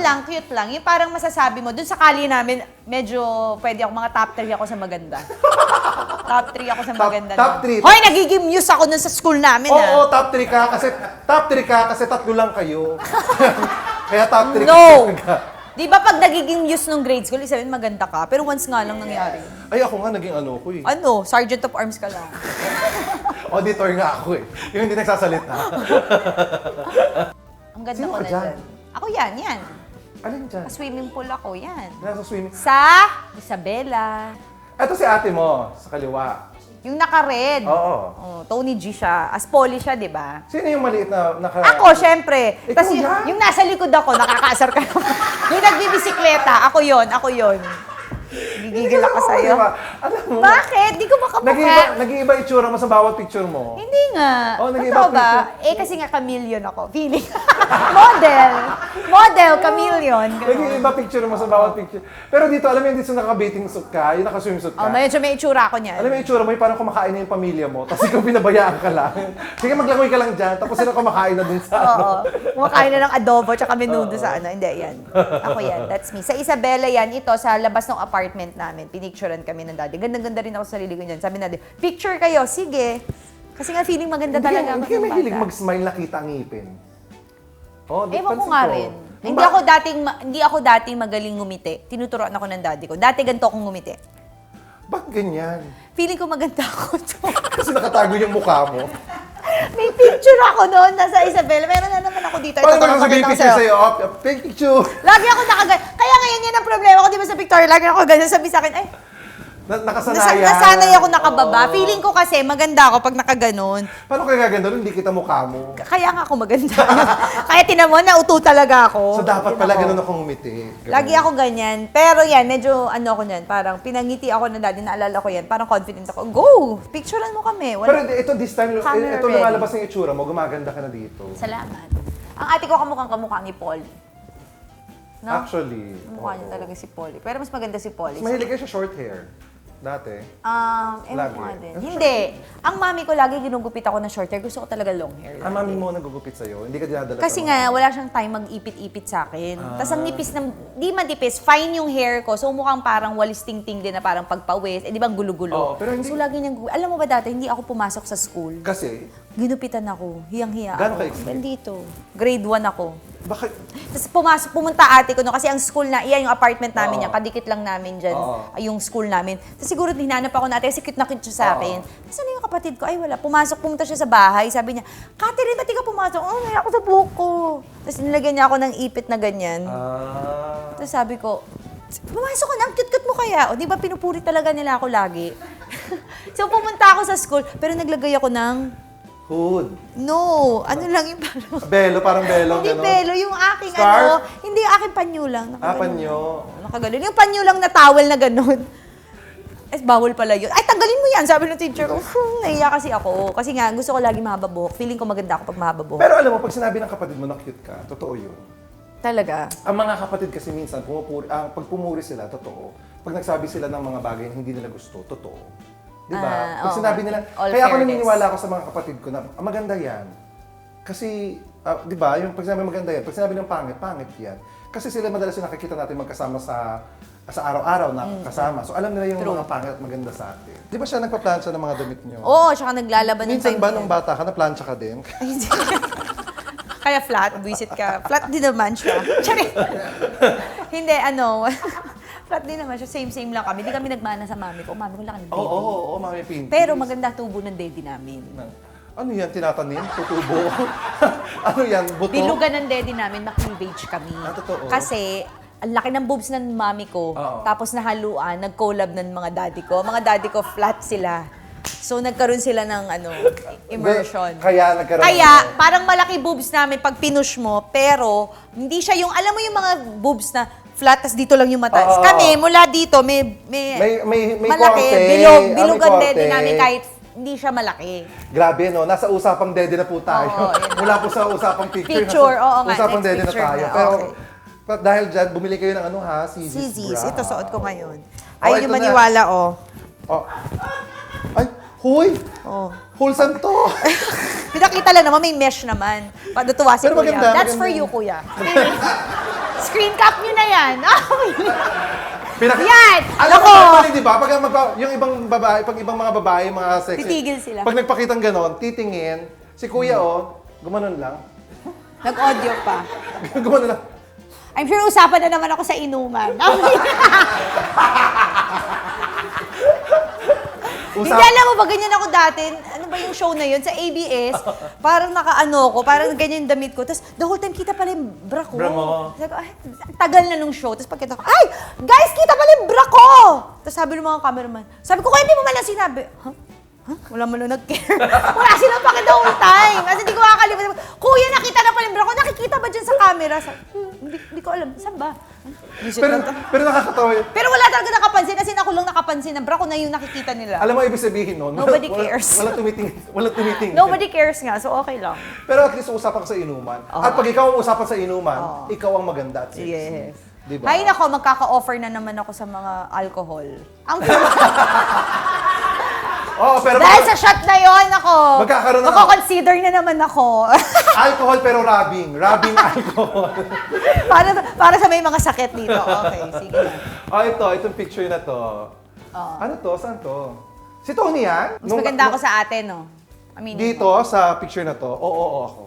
S2: lang. Yung parang masasabi mo, dun sa kali namin, medyo pwede ako, mga top 3 ako sa maganda. Top 3 ako sa maganda.
S1: top
S2: nun.
S1: 3.
S2: Hoy, nagiging muse ako dun sa school namin,
S1: Oo, top 3 ka kasi tatlo lang kayo. Kaya top 3
S2: No! Di ba pag nagiging muse nung grade school, isabihin maganda ka, pero once nga lang nangyari.
S1: Ay, ako nga naging ano ko eh.
S2: Ano, Sergeant of Arms ka lang.
S1: Auditor nga ako eh. Yung hindi nagsasalita.
S2: Ang ganda
S1: Sino
S2: ko
S1: ka
S2: na
S1: dyan?
S2: dyan. Ako yan.
S1: Alin dyan?
S2: Sa swimming pool ako, yan.
S1: Nasa swimming.
S2: Sa Isabela.
S1: Ito si ate mo, sa kaliwa.
S2: Yung naka-red.
S1: Oo.
S2: Oh, Tony G siya. As Polly siya, di ba?
S1: Sino yung maliit na naka...
S2: Ako, syempre.
S1: Ikaw
S2: Tapos
S1: yan?
S2: yung nasa likod ako, nakakaasar ka naman. Yung nagbibisikleta, ako yon. Gigigil ako sa'yo.
S1: Diba? Alam mo,
S2: Bakit? Di ko makamukha.
S1: nag-iiba itsura mo sa bawat picture mo.
S2: Hindi nga.
S1: Oh, nag-iba
S2: Totoo ba?
S1: picture.
S2: Kasi nga chameleon ako. Feeling. Model. Model, chameleon.
S1: Naging iba picture mo sa bawat picture. Pero dito, alam mo yung dito naka-bathing suit ka, yung naka-swimsuit ka.
S2: Oh, medyo may itsura ko niyan.
S1: Alam mo yung itsura mo, yung parang kumakain na yung pamilya mo, tapos ikaw pinabayaan ka lang. Sige, maglangoy ka lang dyan, tapos sila kumakain na dun sa
S2: Oo. Kumakain na ng adobo tsaka menudo sa ano. Hindi, yan. Ako yan. That's me. Sa Isabela yan, ito, sa labas ng apartment namin, pinicturean kami ng daddy. Ganda-ganda rin ako sa sarili ko dyan. Sabi na, picture kayo, sige. Kasi nga feeling maganda talaga ako
S1: Hindi ka
S2: ng
S1: mahilig
S2: bata.
S1: mag-smile nakita ang ngipin. Oh,
S2: Ewan ko nga rin. Hindi ako dating magaling ngumiti. Tinuturoan ako ng daddy ko. Dati ganito akong ngumiti.
S1: Ba't ganyan?
S2: Feeling ko maganda ako to.
S1: Kasi nakatago yung mukha mo.
S2: May picture ako noon, nasa Isabela. Meron na naman ako dito.
S1: Paano
S2: Ito,
S1: naman sabihin
S2: magandang
S1: picture
S2: sa'yo.
S1: sa'yo? Oh, picture!
S2: Lagi ako nakaganyan. Kaya ngayon yan ang problema ko, di ba sa Victoria, lagi ako ganyan. Sabi sa akin, ay,
S1: Nakasanayan.
S2: nasanay ako nakababa. Feeling ko kasi maganda ako pag nakaganon.
S1: Paano kaya gaganda nun? Hindi kita mukha mo.
S2: Kaya nga ako maganda. Kaya tinan mo, nauto talaga ako.
S1: So dapat pala
S2: Tinan mo.
S1: ganun akong umiti. Ganun.
S2: Lagi ako ganyan. Pero yan, medyo ano ako niyan. Parang pinangiti ako na dati, naalala ko yan. Parang confident ako. Go! Picturean mo kami.
S1: Pero ito this time,
S2: Camera
S1: ito
S2: ready.
S1: lumalabas ng itsura mo, gumaganda ka na dito.
S2: Salamat. Ang ate ko kamukha ni Polly. No?
S1: Actually.
S2: Mukha niya
S1: oo.
S2: talaga si Polly. Pero mas maganda si Polly.
S1: Mas mahilig kayo sa short hair. Dati.
S2: Ewan
S1: Lagi.
S2: ko nga din. Hindi. Ang mami ko lagi ginugupit ako ng short hair. Gusto ko talaga long hair.
S1: Ang mami mo nagugupit sa'yo, hindi ka dinadala
S2: Kasi
S1: sa
S2: nga, wala siyang time mag-ipit-ipit sa akin. Tapos ang nipis ng, di manipis, fine yung hair ko. So mukhang parang walis ting-ting din na parang pagpawis. Eh di ba gulo-gulo?
S1: Oo, pero hindi-
S2: So lagi niyang, alam mo ba dati, hindi ako pumasok sa school.
S1: Kasi,
S2: Ginupitan ako, hiyang-hiya
S1: Gaano
S2: ako.
S1: ka-explain?
S2: Nandito. Grade 1 ako.
S1: bakit?
S2: Tapos pumunta ate ko no, kasi ang school na, iyan yung apartment namin
S1: Oo.
S2: yan, kadikit lang namin dyan,
S1: Oo.
S2: yung school namin. Tapos siguro hinanap ako natin, kasi cute na cute siya sa akin. Tapos ano yung kapatid ko? Ay wala, pumunta siya sa bahay, sabi niya, Catherine, ba't di ka pumasok? Oh, may ako sa buhok ko. Tapos nilagyan niya ako ng ipit na ganyan. Tapos sabi ko, pumasok ka na, ang cute-cute mo kaya. O di ba pinupuri talaga nila ako lagi. So pumunta ako sa school, pero naglagay ako ng,
S1: Hood.
S2: no, ano lang yung parang,
S1: Belo, parang belong,
S2: hindi
S1: gano'n.
S2: belo, yung aking
S1: Scarf?
S2: hindi aking panyo lang.
S1: Panyo.
S2: Nakaganon. Yung panyo lang na towel na gano'n. Eh, bawal pala yun. Ay, tanggalin mo yan, sabi ng teacher ko. Nahiya kasi ako. Kasi nga, gusto ko lagi mahaba buhok. Feeling ko maganda ako pag mahaba buhok.
S1: Pero alam mo, pag sinabi ng kapatid mo na cute ka, totoo yun.
S2: Talaga.
S1: Ang mga kapatid kasi minsan, pag pumuri sila, totoo. Pag nagsabi sila ng mga bagay na hindi nila gusto, totoo. Di ba? Pag
S2: oo.
S1: sinabi nila,
S2: All
S1: kaya ako
S2: fairness.
S1: naniniwala ako sa mga kapatid ko na maganda yan. Kasi, di ba, yung pag sinabi maganda yan, pag sinabi ng pangit, pangit yan. Kasi sila madalas yung nakikita natin magkasama sa araw-araw na kasama. So alam nila yung mga pangit at maganda sa atin. Di ba siya nagpa-plancha ng mga damit niyo?
S2: Oo, tsaka naglalaban ng
S1: Minsan
S2: time
S1: ba
S2: niya.
S1: nung bata ka, na-plancha ka din?
S2: Ay, hindi. Kaya flat, visit ka. Flat din naman siya. Charing! Hindi, ano. Flat din naman siya. Same lang kami. Hindi kami nagmana sa mami ko. Mami ko lang ang baby.
S1: Oo, Mami Pinky.
S2: Pero maganda tubo ng daddy namin.
S1: Ano yan, tinatanim? Tutubo? Ano yan, buto?
S2: Bilugan ng daddy namin, na-cleavage kami.
S1: Totoo.
S2: Kasi, ang laki ng boobs ng mami ko.
S1: Oo.
S2: Tapos nahaluan, nag-collab ng mga daddy ko. Mga daddy ko, flat sila. So, nagkaroon sila ng immersion.
S1: Kaya nagkaroon
S2: Kaya, parang malaki boobs namin pag pinush mo, pero hindi siya yung, alam mo yung mga boobs na flat, tas dito lang yung mata.
S1: Oo.
S2: Kami, mula dito, may
S1: may
S2: malaki,
S1: konti.
S2: bilugan
S1: May
S2: din
S1: konti.
S2: namin kahit hindi siya malaki.
S1: Grabe, no? Nasa usapang dede na po tayo.
S2: Oo, yun.
S1: Mula po sa usapang picture.
S2: Picture,
S1: nasa
S2: oo nga,
S1: Usapang
S2: next
S1: dede na
S2: picture
S1: tayo.
S2: na,
S1: Pero,
S2: okay.
S1: dahil dyan, bumili kayo ng Sisi's
S2: Sisi's,
S1: bra.
S2: ito suot ko ngayon.
S1: Oh,
S2: Ayun
S1: ito
S2: yung
S1: na.
S2: maniwala, oh.
S1: Oh. Ay, huy!
S2: Oh.
S1: Wholesome to!
S2: Pinakita lang naman, may mesh naman. Padutuwa si
S1: Pero
S2: Kuya.
S1: maganda,
S2: That's
S1: maganda.
S2: for you, Kuya. Screen cap nyo na yan.
S1: Pinaki-
S2: Yan!
S1: Alam mo,
S2: Ako!
S1: normally, di ba? Yung ibang babae, pag ibang mga babae, mga sexy.
S2: Titigil sila.
S1: Pag nagpakitang ganon, titingin. Si kuya, gumanon lang.
S2: Nag-audio pa.
S1: Gumanon lang.
S2: I'm sure usapan na naman ako sa inuman. Hindi, alam mo ba, ganyan ako dati. Ano ba yung show na yun? Sa ABS, parang nakaano ko, parang ganyan yung damit ko. Tapos, the whole time, kita pala yung bra ko.
S1: Bra mo.
S2: Sabi ko, ay, tagal na nung show. Tapos pagkita ko, ay, guys, kita pala yung bra ko! Tapos sabi ng mga cameraman, sabi ko, kaya hindi mo man lang sinabi. Huh? Wala man lang nag-care. Wala silang paki the whole time. Kasi hindi ko makakalimutan. Kuya, nakita na pala yung bra ko. Nakikita ba dyan sa camera? Hindi ko alam. Saan ba? Visit lang to.
S1: Pero nakakatawa yun.
S2: Pero wala talaga nakapansin. As in, ako lang nakapansin na bra ko na yung nakikita nila.
S1: Alam mo, ibig sabihin nun,
S2: Nobody cares.
S1: Wala tumitingin.
S2: Nobody cares nga, so okay lang.
S1: Pero at least usapan ka sa inuman. At pag ikaw ang usapan sa inuman, ikaw ang maganda at sexy.
S2: Yes.
S1: Diba?
S2: Hay nako, magkaka-offer na naman ako sa mga alcohol. Ang
S1: Oo, pero
S2: dahil sa shot na yon ako,
S1: Magkakaroon na
S2: mako-consider na naman ako.
S1: alcohol pero rubbing. Rubbing alcohol.
S2: para sa may mga sakit dito. Okay, sige na.
S1: Itong picture na to. Ano to? Saan to? Si Tony yan?
S2: Mas maganda ako sa ate, no? Aminin
S1: Dito,
S2: mo.
S1: sa picture na to, oo ako.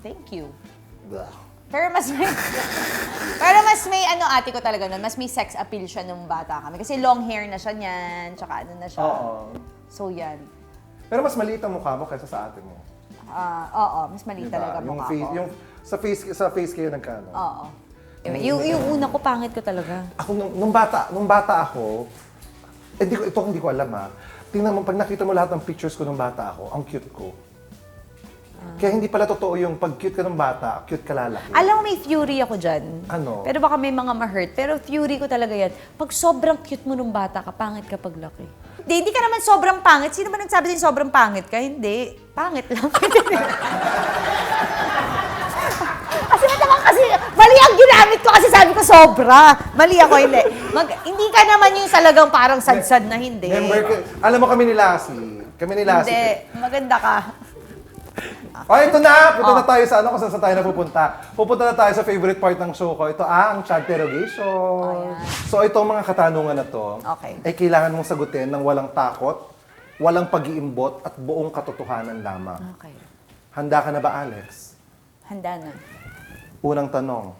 S2: Thank you.
S1: Blah.
S2: Pero mas may ano ate ko talaga nun, mas may sex appeal siya nung bata kami. Kasi long hair na siya niyan, tsaka ano na siya.
S1: Oo.
S2: So yan.
S1: Pero mas maliit ang mukha mo kaysa sa ate mo.
S2: Oo, mas mali talaga
S1: Yung
S2: mukha
S1: face,
S2: ko.
S1: yung sa face kayo nagkano.
S2: Oo. Yung una ko, pangit ko talaga.
S1: Ako nung bata ako, hindi ko alam ha. Tingnan mo, pag nakita mo lahat ng pictures ko nung bata ako, ang cute ko. Kaya hindi pala totoo yung pag cute ka ng bata, cute ka lalaki.
S2: Alam mo, may fury ako dyan.
S1: Ano?
S2: Pero baka may mga ma-hurt. Pero fury ko talaga yan. Pag sobrang cute mo nung bata ka, pangit ka pag laki. Hindi ka naman sobrang pangit. Sino ba nagsabi din sobrang pangit ka? Hindi. Pangit lang. kasi mali ang ginamit ko kasi sabi ko sobra. Mali ako, hindi. Hindi ka naman yung salagang parang sadsad na hindi.
S1: Alam mo kami ni Lassie.
S2: Hindi. Maganda ka.
S1: Ito na! Punta na tayo sa kung saan tayo napupunta. Pupunta na tayo sa favorite part ng show ko. Ito ang Chadterogation. So itong mga katanungan na to, ay kailangan mong sagutin ng walang takot, walang pag-iimbot, at buong katotohanan lamang.
S2: Okay.
S1: Handa ka na ba, Alex?
S2: Handa na.
S1: Unang tanong,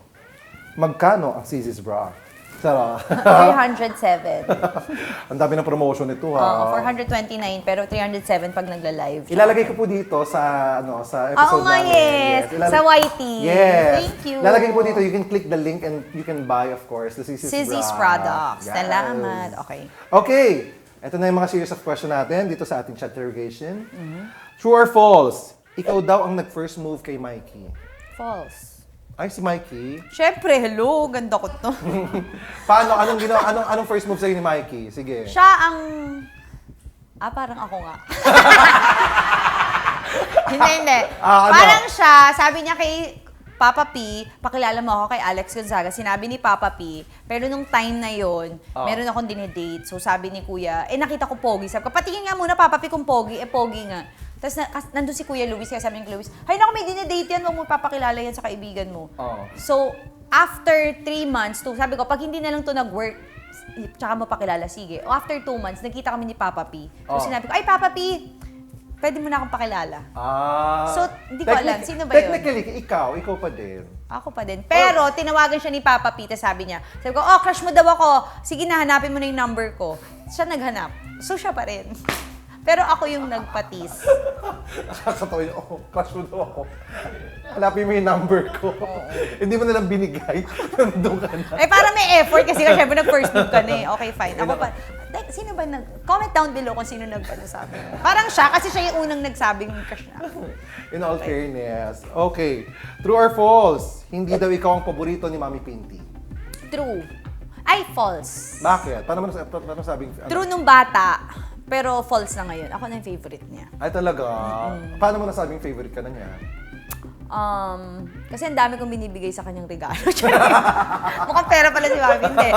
S1: magkano ang Sisi's bra? Sarah.
S2: 307.
S1: Ang dami ng promotion nito
S2: Oo,
S1: ha.
S2: 429 pero 307 pag nagla-live.
S1: Ilalagay ko po dito sa sa episode
S2: Oo nga,
S1: namin.
S2: yes. Sa YT.
S1: Yes.
S2: Thank you.
S1: Lalagay ko po dito. You can click the link and you can buy, of course, the
S2: Sisi's
S1: bra.
S2: products.
S1: Yes.
S2: Salamat. Okay.
S1: Okay. Ito na yung mga series of question natin dito sa ating chat interrogation. True or false? Ikaw daw ang nag-first move kay Mikey.
S2: False.
S1: Ay, si Mikey.
S2: Siyempre, hello. Ganda ko to.
S1: Paano? Anong ginawa? Anong first move sa'yo ni Mikey? Sige.
S2: Siya ang... parang ako nga. Hindi.
S1: Ano?
S2: Parang siya, sabi niya kay Papa P, pakilala mo ako kay Alex Gonzaga. Sinabi ni Papa P, pero nung time na yon, meron akong dinedate. So sabi ni Kuya, nakita ko pogi. Sabi ko, patingin nga muna Papa P kung pogi. Pogi nga. Tapos nandun si Kuya Luis, kaya sabi ni Kuya Luis, hay naku, may dinedate yan, huwag mo papakilala yan sa kaibigan mo. So, after 3 months, sabi ko, pag hindi na lang to nag-work, tsaka mo pakilala, sige. O after 2 months, nagkita kami ni Papa P. So sinabi ko, ay Papa P, pwede mo na akong pakilala. So, hindi ko alam, sino ba yun?
S1: Technically, ikaw pa din.
S2: Ako pa din. Pero, tinawagan siya ni Papa P, tapos sabi ko, crush mo daw ako. Sige na, hanapin mo na yung number ko. Siya naghanap. So, siya pa rin. Pero ako yung nagpatis.
S1: Nakakatawa yun. Crush mo daw ako. Hanapin mo yung number ko. Hindi mo nalang binigay. Nandun ka na.
S2: Parang may effort kasi syempre nag-first move ka na eh. Okay, fine. Ako pa. Sino ba comment down below kung sino nagsabi. Parang siya, kasi siya yung unang nagsabing crush na ako.
S1: In all fairness. Okay. True or false? Hindi daw ikaw ang paborito ni Mami Pinty.
S2: True. Ay, false.
S1: Bakit? Paano sabing...
S2: True nung bata. Pero false na ngayon. Ako na yung favorite niya.
S1: Ay talaga? Paano mo nasabing favorite ka na niya?
S2: Kasi ang dami kong binibigay sa kanyang regalo. Mukhang pera pala si Mami. Hindi.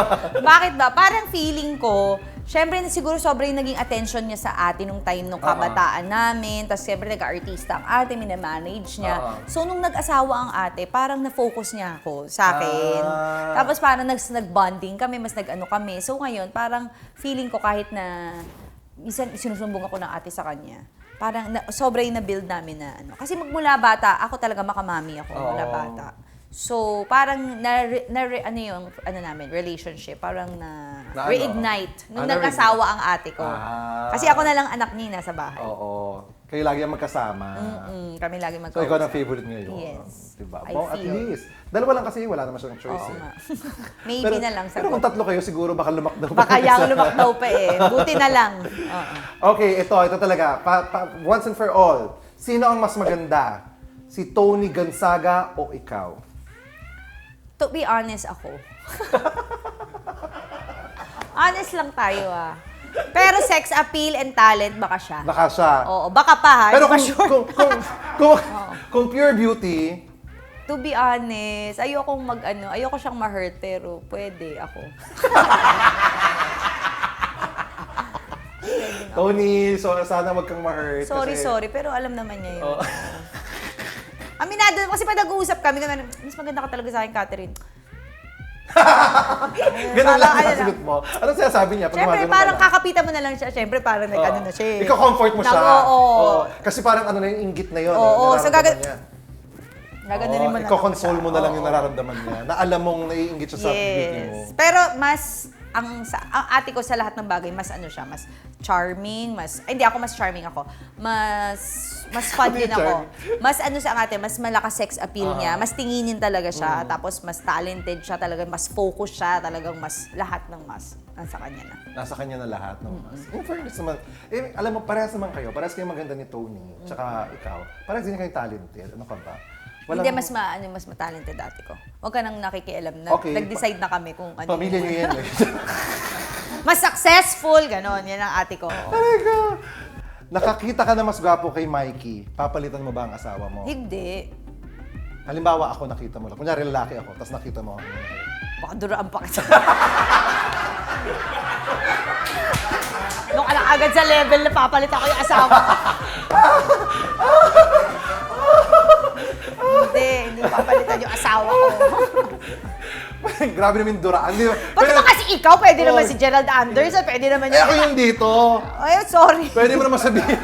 S2: Bakit ba? Parang feeling ko, syempre siguro sobrang naging attention niya sa atin nung time nung kabataan namin. Tapos syempre nag-artista ang ate, minamanage niya. So nung nag-asawa ang ate, parang na-focus niya ako sa akin. Tapos parang nag-bonding kami, mas nag-ano kami. So ngayon, parang feeling ko kahit na minsan sinusumbong ako ng ate sa kanya. Parang sobra yung na-build namin na ano. Kasi magmula bata, ako talaga makamami ako mula bata. So, parang namin, relationship, parang reignite nung nag-asawa ang ate ko. Kasi ako na lang anak niya nasa bahay.
S1: Oo. Kayo lagi ang magkasama.
S2: Kami lagi
S1: So,
S2: magkausap.
S1: ikaw ang favorite ngayon.
S2: Yes.
S1: Diba?
S2: I
S1: At
S2: feel.
S1: least. Dalawa lang kasi, wala naman siyang choice.
S2: Oo
S1: eh.
S2: nga. Maybe na lang
S1: Pero kung
S2: sagot.
S1: tatlo kayo, siguro baka lumakdaw pa
S2: Baka
S1: kayo
S2: yang
S1: sa-
S2: lumakdaw pa eh. Buti na lang. Oo.
S1: Okay, ito talaga. Once and for all, sino ang mas maganda? Si Tony Gonzaga o ikaw?
S2: To be honest ako. Honest lang tayo ah. Pero sex appeal and talent, baka siya.
S1: Baka siya.
S2: Oo, baka pa ha.
S1: Pero
S2: Hindi pa
S1: kung,
S2: sure.
S1: kung pure beauty,
S2: To be honest, ayokong ayoko siyang ma-hurt, pero pwede ako.
S1: Tony, so sana wag kang ma-hurt.
S2: Sorry, pero alam naman niya yun. Aminado, kasi pag nag-uusap kami, mas maganda ka talaga sa akin, Catherine.
S1: Ganun lang
S2: Parang,
S1: ang sagot mo. Anong sinasabi niya? Pag
S2: Siyempre,
S1: gumagano ka
S2: parang
S1: lang?
S2: kakapitan mo na lang siya. Siyempre, parang nag-ano na siya eh.
S1: Ikaw comfort mo siya.
S2: Oo.
S1: Kasi parang ano na yung inggit na yun.
S2: Oo,
S1: nararamdaman
S2: so gagan-
S1: niya.
S2: Gaganunin mo na lang
S1: Iko-console
S2: siya.
S1: mo na lang
S2: Oo.
S1: yung nararamdaman niya. Na alam mong naiinggit siya sa beauty mo.
S2: Yes. Pero ang ate ko sa lahat ng bagay, mas mas charming, hindi ako mas charming ako. Mas fun din ako. Mas sa ate, mas malakas sex appeal niya, mas tinginin talaga siya, tapos mas talented siya talaga, mas focus siya, talagang mas lahat ng mas nasa kanya na.
S1: Nasa kanya na lahat. No? In fairness naman, alam mo, parehas naman kayo. Parehas kayo maganda ni Tony. Tsaka ikaw. Parehas din kayo talented. Ano ka ba?
S2: Hindi, mas matalented ate ko. Huwag ka nang nakikialam na.
S1: Okay.
S2: Nag-decide na kami kung ano.
S1: Pamilya niyo yan eh.
S2: Mas successful, ganon. Yan ang ate ko.
S1: Talaga. Nakakita ka na mas gwapo kay Mikey. Papalitan mo ba ang asawa mo?
S2: Hindi.
S1: Halimbawa ako nakita mo lang. Kunyari lalaki ako, tapos nakita mo ako.
S2: Baka duraan pa kita. Doon ka lang agad sa level na papalit ako yung asawa ko. Hindi papalitan yung asawa ko.
S1: Grabe naman yung duraan. Di ba?
S2: Ba't naman kasi ikaw? Pwede naman
S1: Oh.
S2: si Gerald Anderson, pwede naman
S1: Ako yung dito.
S2: Ay, sorry.
S1: Pwede mo naman sabihin.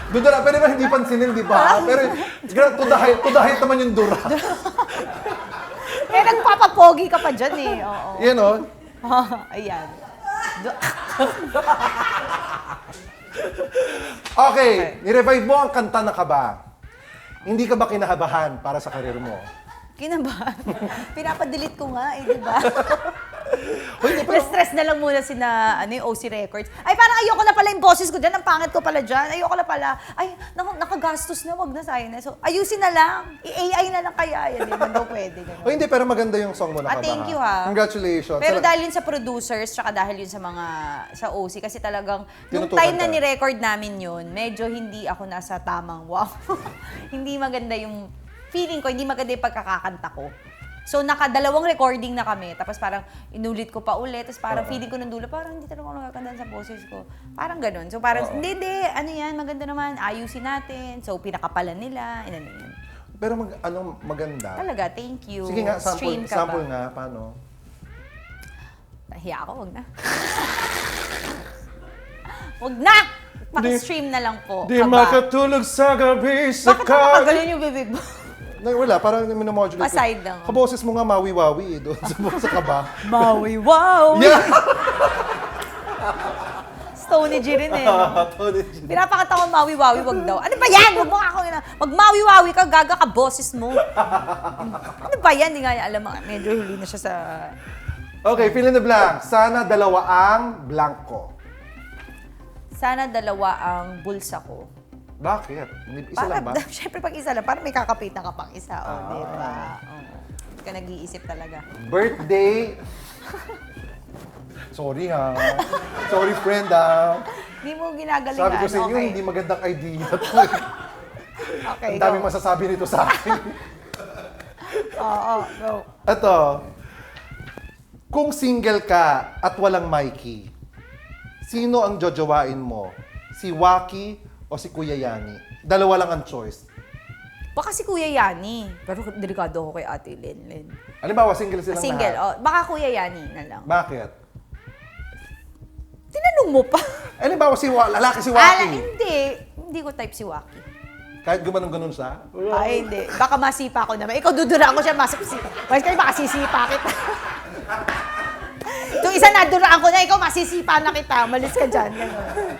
S1: Doon dura, pwede naman hindi pansinin, di ba? Pero to the height naman yung dura.
S2: Eh, nagpapapogi ka pa dyan eh. Oo.
S1: Yan o.
S2: Ayan.
S1: Okay, nirevive mo ang kanta na Kaba. Hindi ka ba kinahabahan para sa karir mo?
S2: Kinabahan. Pinapadelete ko nga eh, di ba?
S1: Hoy, hindi, pero-
S2: Na-stress na lang muna yung OC Records. Ay, parang ayoko na pala yung boses ko dyan. Ang pangit ko pala dyan. Ayoko na pala. Ay, nakagastos na. Wag na sayang na. So, ayusin na lang. I-AI na lang kaya. Yan, hindi man daw pwede. Ganun.
S1: Hoy, hindi, pero maganda yung song mo na Kaba.
S2: Thank you, ha.
S1: Congratulations.
S2: Pero
S1: Sala-
S2: dahil yun sa producers, tsaka dahil yun sa OC, kasi talagang, nung
S1: Tinutukan
S2: time na
S1: ka.
S2: ni-record namin yun, medyo hindi ako nasa tamang wow. Hindi maganda yung feeling ko, hindi maganda yung pagkakakanta ko. So, nakadalawang recording na kami. Tapos parang inulit ko pa ulit. Tapos parang feeling ko nung dulo, parang hindi talaga ako nagkakanta sa boses ko. Parang ganun. So, parang, hindi, ano yan, maganda naman, ayusin natin. So, pinakapalan nila, inano yun.
S1: Pero maganda.
S2: Talaga, thank you.
S1: Sige nga,
S2: Stream ka
S1: sample
S2: ba?
S1: nga, paano?
S2: Nahiya ako, wag na. Wag na! Paki-stream na lang po.
S1: Di
S2: Kaba.
S1: makatulog sa gabi sa
S2: Bakit nakakagaling yung bibig mo?
S1: Wala, parang minamodulate ko.
S2: Aside lang.
S1: Kaboses mo nga mawi-wawi eh, doon sa Kaba.
S2: Maui, wow!
S1: Yeah!
S2: Stony G rin eh. no?
S1: Tony G.
S2: Pinapakanta ko mawi-wawi, wag daw. Ano ba yan? Wag mo nga ako Mag mawi-wawi ka, gaga ka, boses mo. Ano ba yan? Hindi nga niya alam. Medyo huli na siya sa...
S1: Okay, fill in the blank. Sana dalawa ang blanco.
S2: Sana dalawa ang bulsa ko.
S1: Bakit? Isa lang ba?
S2: Siyempre pag isa lang, parang may kakapitan ka pang isa. Di ba? Hindi ka nag-iisip talaga.
S1: Birthday. Sorry ha. Sorry friend ha.
S2: Hindi mo ginagalingan.
S1: Sabi ko sa inyo,
S2: Okay.
S1: hindi magandang idea to.
S2: Okay,
S1: Ang daming
S2: go.
S1: masasabi nito sa akin.
S2: Oo, go.
S1: Ito. Kung single ka at walang Mikey, sino ang jojowain mo? Si Waki o si Kuya Yani? Dalawa lang ang choice.
S2: Baka si Kuya Yani. Pero delikado ako kay Ate Lenlen.
S1: Halimbawa, single silang
S2: Single,
S1: lahat.
S2: baka Kuya Yani na lang.
S1: Bakit?
S2: Tinanong mo pa.
S1: Halimbawa, lalaki si
S2: Ala,
S1: Waki.
S2: hindi. Hindi ko type si Waki.
S1: Kahit gumanong-ganon siya?
S2: Ay, hindi. Baka masipa ko naman. Ikaw duduraan ko siya, mas kayo baka sisipa kita. Itong isa naduraan ko na, ikaw masisipa na kita. Malis ka dyan. Ganun.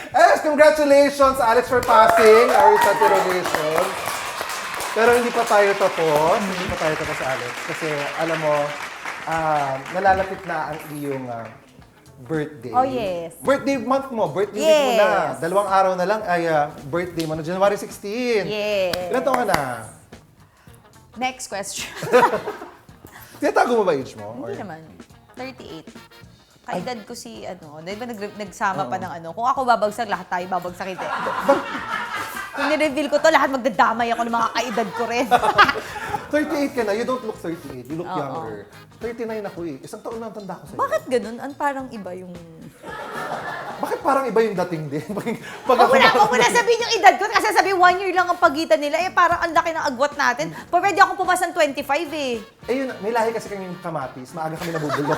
S1: Yes, congratulations, Alex, for passing our saturation. Pero hindi pa tayo tapos. Hindi pa tayo tapos, Alex. Kasi, alam mo, nalalapit na ang iyong birthday.
S2: Oh, yes.
S1: Birthday month mo. Birthday week mo na.
S2: Yes.
S1: 2 araw na lang ay birthday mo na. January 16.
S2: Yes.
S1: Ilan taon ka na?
S2: Next question.
S1: Tinatago mo ba age mo?
S2: Hindi naman. 38. Kaedad ko si, di ba nagsama pa ng kung ako babagsak, lahat tayo babagsak hindi. Kung ni-reveal ko to, lahat magdadamay ako ng mga kaedad ko rin.
S1: 38 ka na. You don't look 38. You look younger. 39 ako eh. Isang taon na ang tanda ko sa'yo.
S2: Bakit ganun? Parang iba yung...
S1: Bakit parang iba yung dating din?
S2: Huwag mo na sabihin yung edad ko kasi sabihin 1 year lang ang pagitan nila. Parang ang laki ng agwat natin. Pwede akong pumasang 25 eh.
S1: Yun, may lahi kasi kami yung kamatis. Maaga kami nabubulok.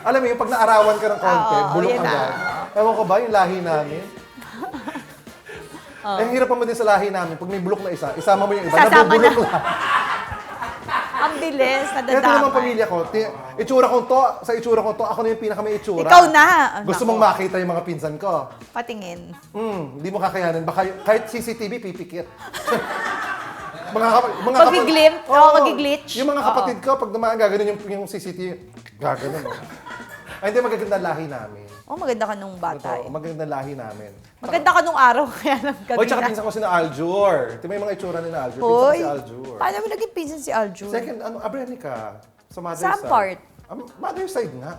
S1: Alam mo yung pag naarawan ka ng konti, bulok
S2: yun
S1: agad. Ewan ko ba, yung lahi namin? Ang hirap pa mo din sa lahi namin. Pag may bulok na isa, isama mo yung iba,
S2: Sasama
S1: nabubulok
S2: na.
S1: lang.
S2: Ang bilis,
S1: Ito
S2: nadadamay.
S1: naman pamilya ko. Itsura ko to, sa itsura ko to, ako na yung pinaka may itsura.
S2: Ikaw na.
S1: Gusto mong makita yung mga pinsan ko.
S2: Patingin.
S1: Hindi mo kakayanin. Baka kahit CCTV, pipikit.
S2: Pag-glimp? Oo, mag-glitch?
S1: Yung mga kapatid ko, pag dumaan, gaganon yung CCTV. Gaganon. Ay, hindi, magaganda lahi namin.
S2: Maganda ka nung bata eh.
S1: Ito, magaganda lahi namin.
S2: Maganda ka nung araw, kaya nang gabi
S1: Hoy, tsaka
S2: na.
S1: pinsan ko si na Aljur. Ito may mga itsura ni na Aljur. Pinsan ko
S2: Hoy,
S1: si Aljur.
S2: paano mo naging pinsan si Aljur?
S1: Second, Abrenica. Sa mother
S2: Saan
S1: side.
S2: part?
S1: Mother side nga.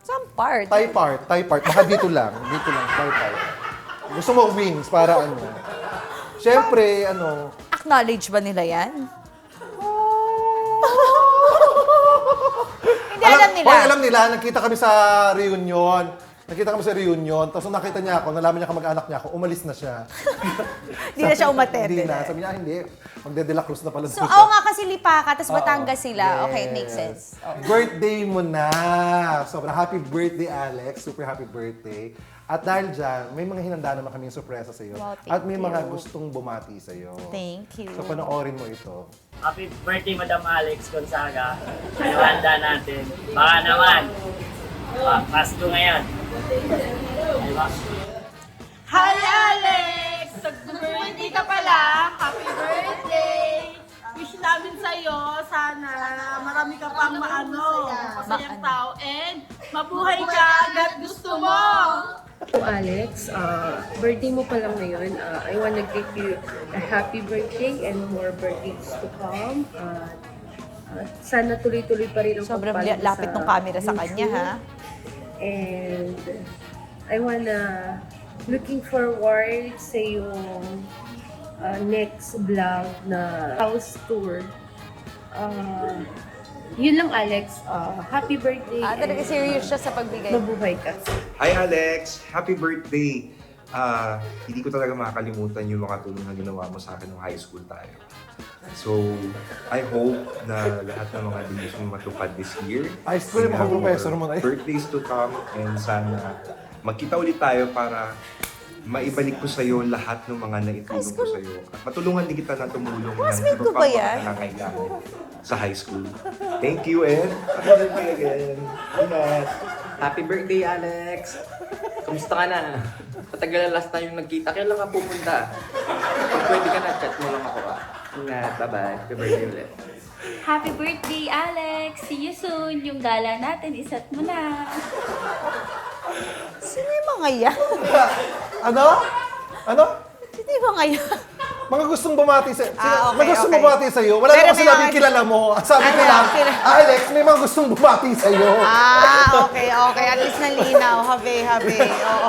S2: Saan part?
S1: Thai part. Baka dito lang. Dito lang, Thai part. Gusto mo wings para ano. Siyempre,
S2: Acknowledge ba nila yan? Hindi alam nila.
S1: Hoy, alam nila. Nagkita kami sa reunion. Tapos nung nakita niya ako, nalaman niya kamag-anak niya ako, umalis na siya.
S2: Hindi na siya umattend.
S1: Hindi na. Sabi niya, hindi. Magde-De La Cruz na pala.
S2: So, oo nga kasi Lipaca, tapos Batangas sila.
S1: Yes.
S2: Okay, it makes sense.
S1: Birthday mo na. Sobrang happy birthday, Alex. Super happy birthday. At dahil dyan, may mga hinanda naman kaming sorpresa sa iyo.
S2: Wow, thank
S1: At may mga
S2: you.
S1: gustong bumati sa iyo.
S2: Thank you.
S1: So panoorin mo ito.
S4: Happy birthday, Madam Alex Gonzaga. Ano handa natin? Baka naman. Pasko ngayon. Diba?
S5: Hi, Alex! Nag-birthday ka pala. Happy birthday! Wish namin sa'yo, sana marami ka pang masayang tao and mabuhay ka hanggat gusto mo!
S6: Alex, birthday mo pa lang ngayon. I wanna give you a happy birthday and more birthdays to come. Sana tuloy-tuloy pa rin ang
S2: Sobrang
S6: pagpalo
S2: lapit ng camera sa kanya, ha?
S6: And I wanna looking forward sa yung next vlog na house tour. Yun lang, Alex. Happy birthday.
S2: Talaga
S6: and,
S2: serious siya sa pagbigay.
S6: mabuhay ka.
S7: Hi Alex! Happy birthday! Hindi ko talaga makakalimutan yung mga tulong na ginawa mo sa akin nung high school tayo. So, I hope na lahat ng mga dreams mo matupad this year.
S1: High school yung mga
S7: We have
S1: professor
S7: more
S1: mo na yun.
S7: Birthdays to come and sana magkita ulit tayo para maibalik ko sa'yo lahat ng mga naitulong ko sa'yo. At matulungan din kita na tumulong ng
S2: Classmate
S7: iba
S2: ko
S7: pa
S2: ba
S7: mga
S2: yan?
S7: nangangailangan sa high school. Thank you and happy birthday again. Ingat!
S8: Happy birthday, Alex! Kamusta ka na? Patagal na last time yung nagkita. Kailan ka pumunta? Pag pwede ka na, chat mo lang ako. Ingat, bye-bye. Happy birthday ulit.
S5: Happy birthday, Alex! See you soon! Yung gala natin, isat mo na!
S2: Sino yung mga yan?
S1: Ano?
S2: Sino yung mga yan?
S1: Mga gustong bumati sa
S2: Okay,
S1: mga gustong
S2: okay.
S1: bumati sa iyo. Wala
S2: Pero
S1: naman
S2: may
S1: sinabing
S2: mga-
S1: kilala mo. Sabi ko
S2: Ano,
S1: lang,
S2: kilala-
S1: Alex, may mga gustong bumati sa iyo.
S2: Okay. At least nalinaw. Habe. Oo.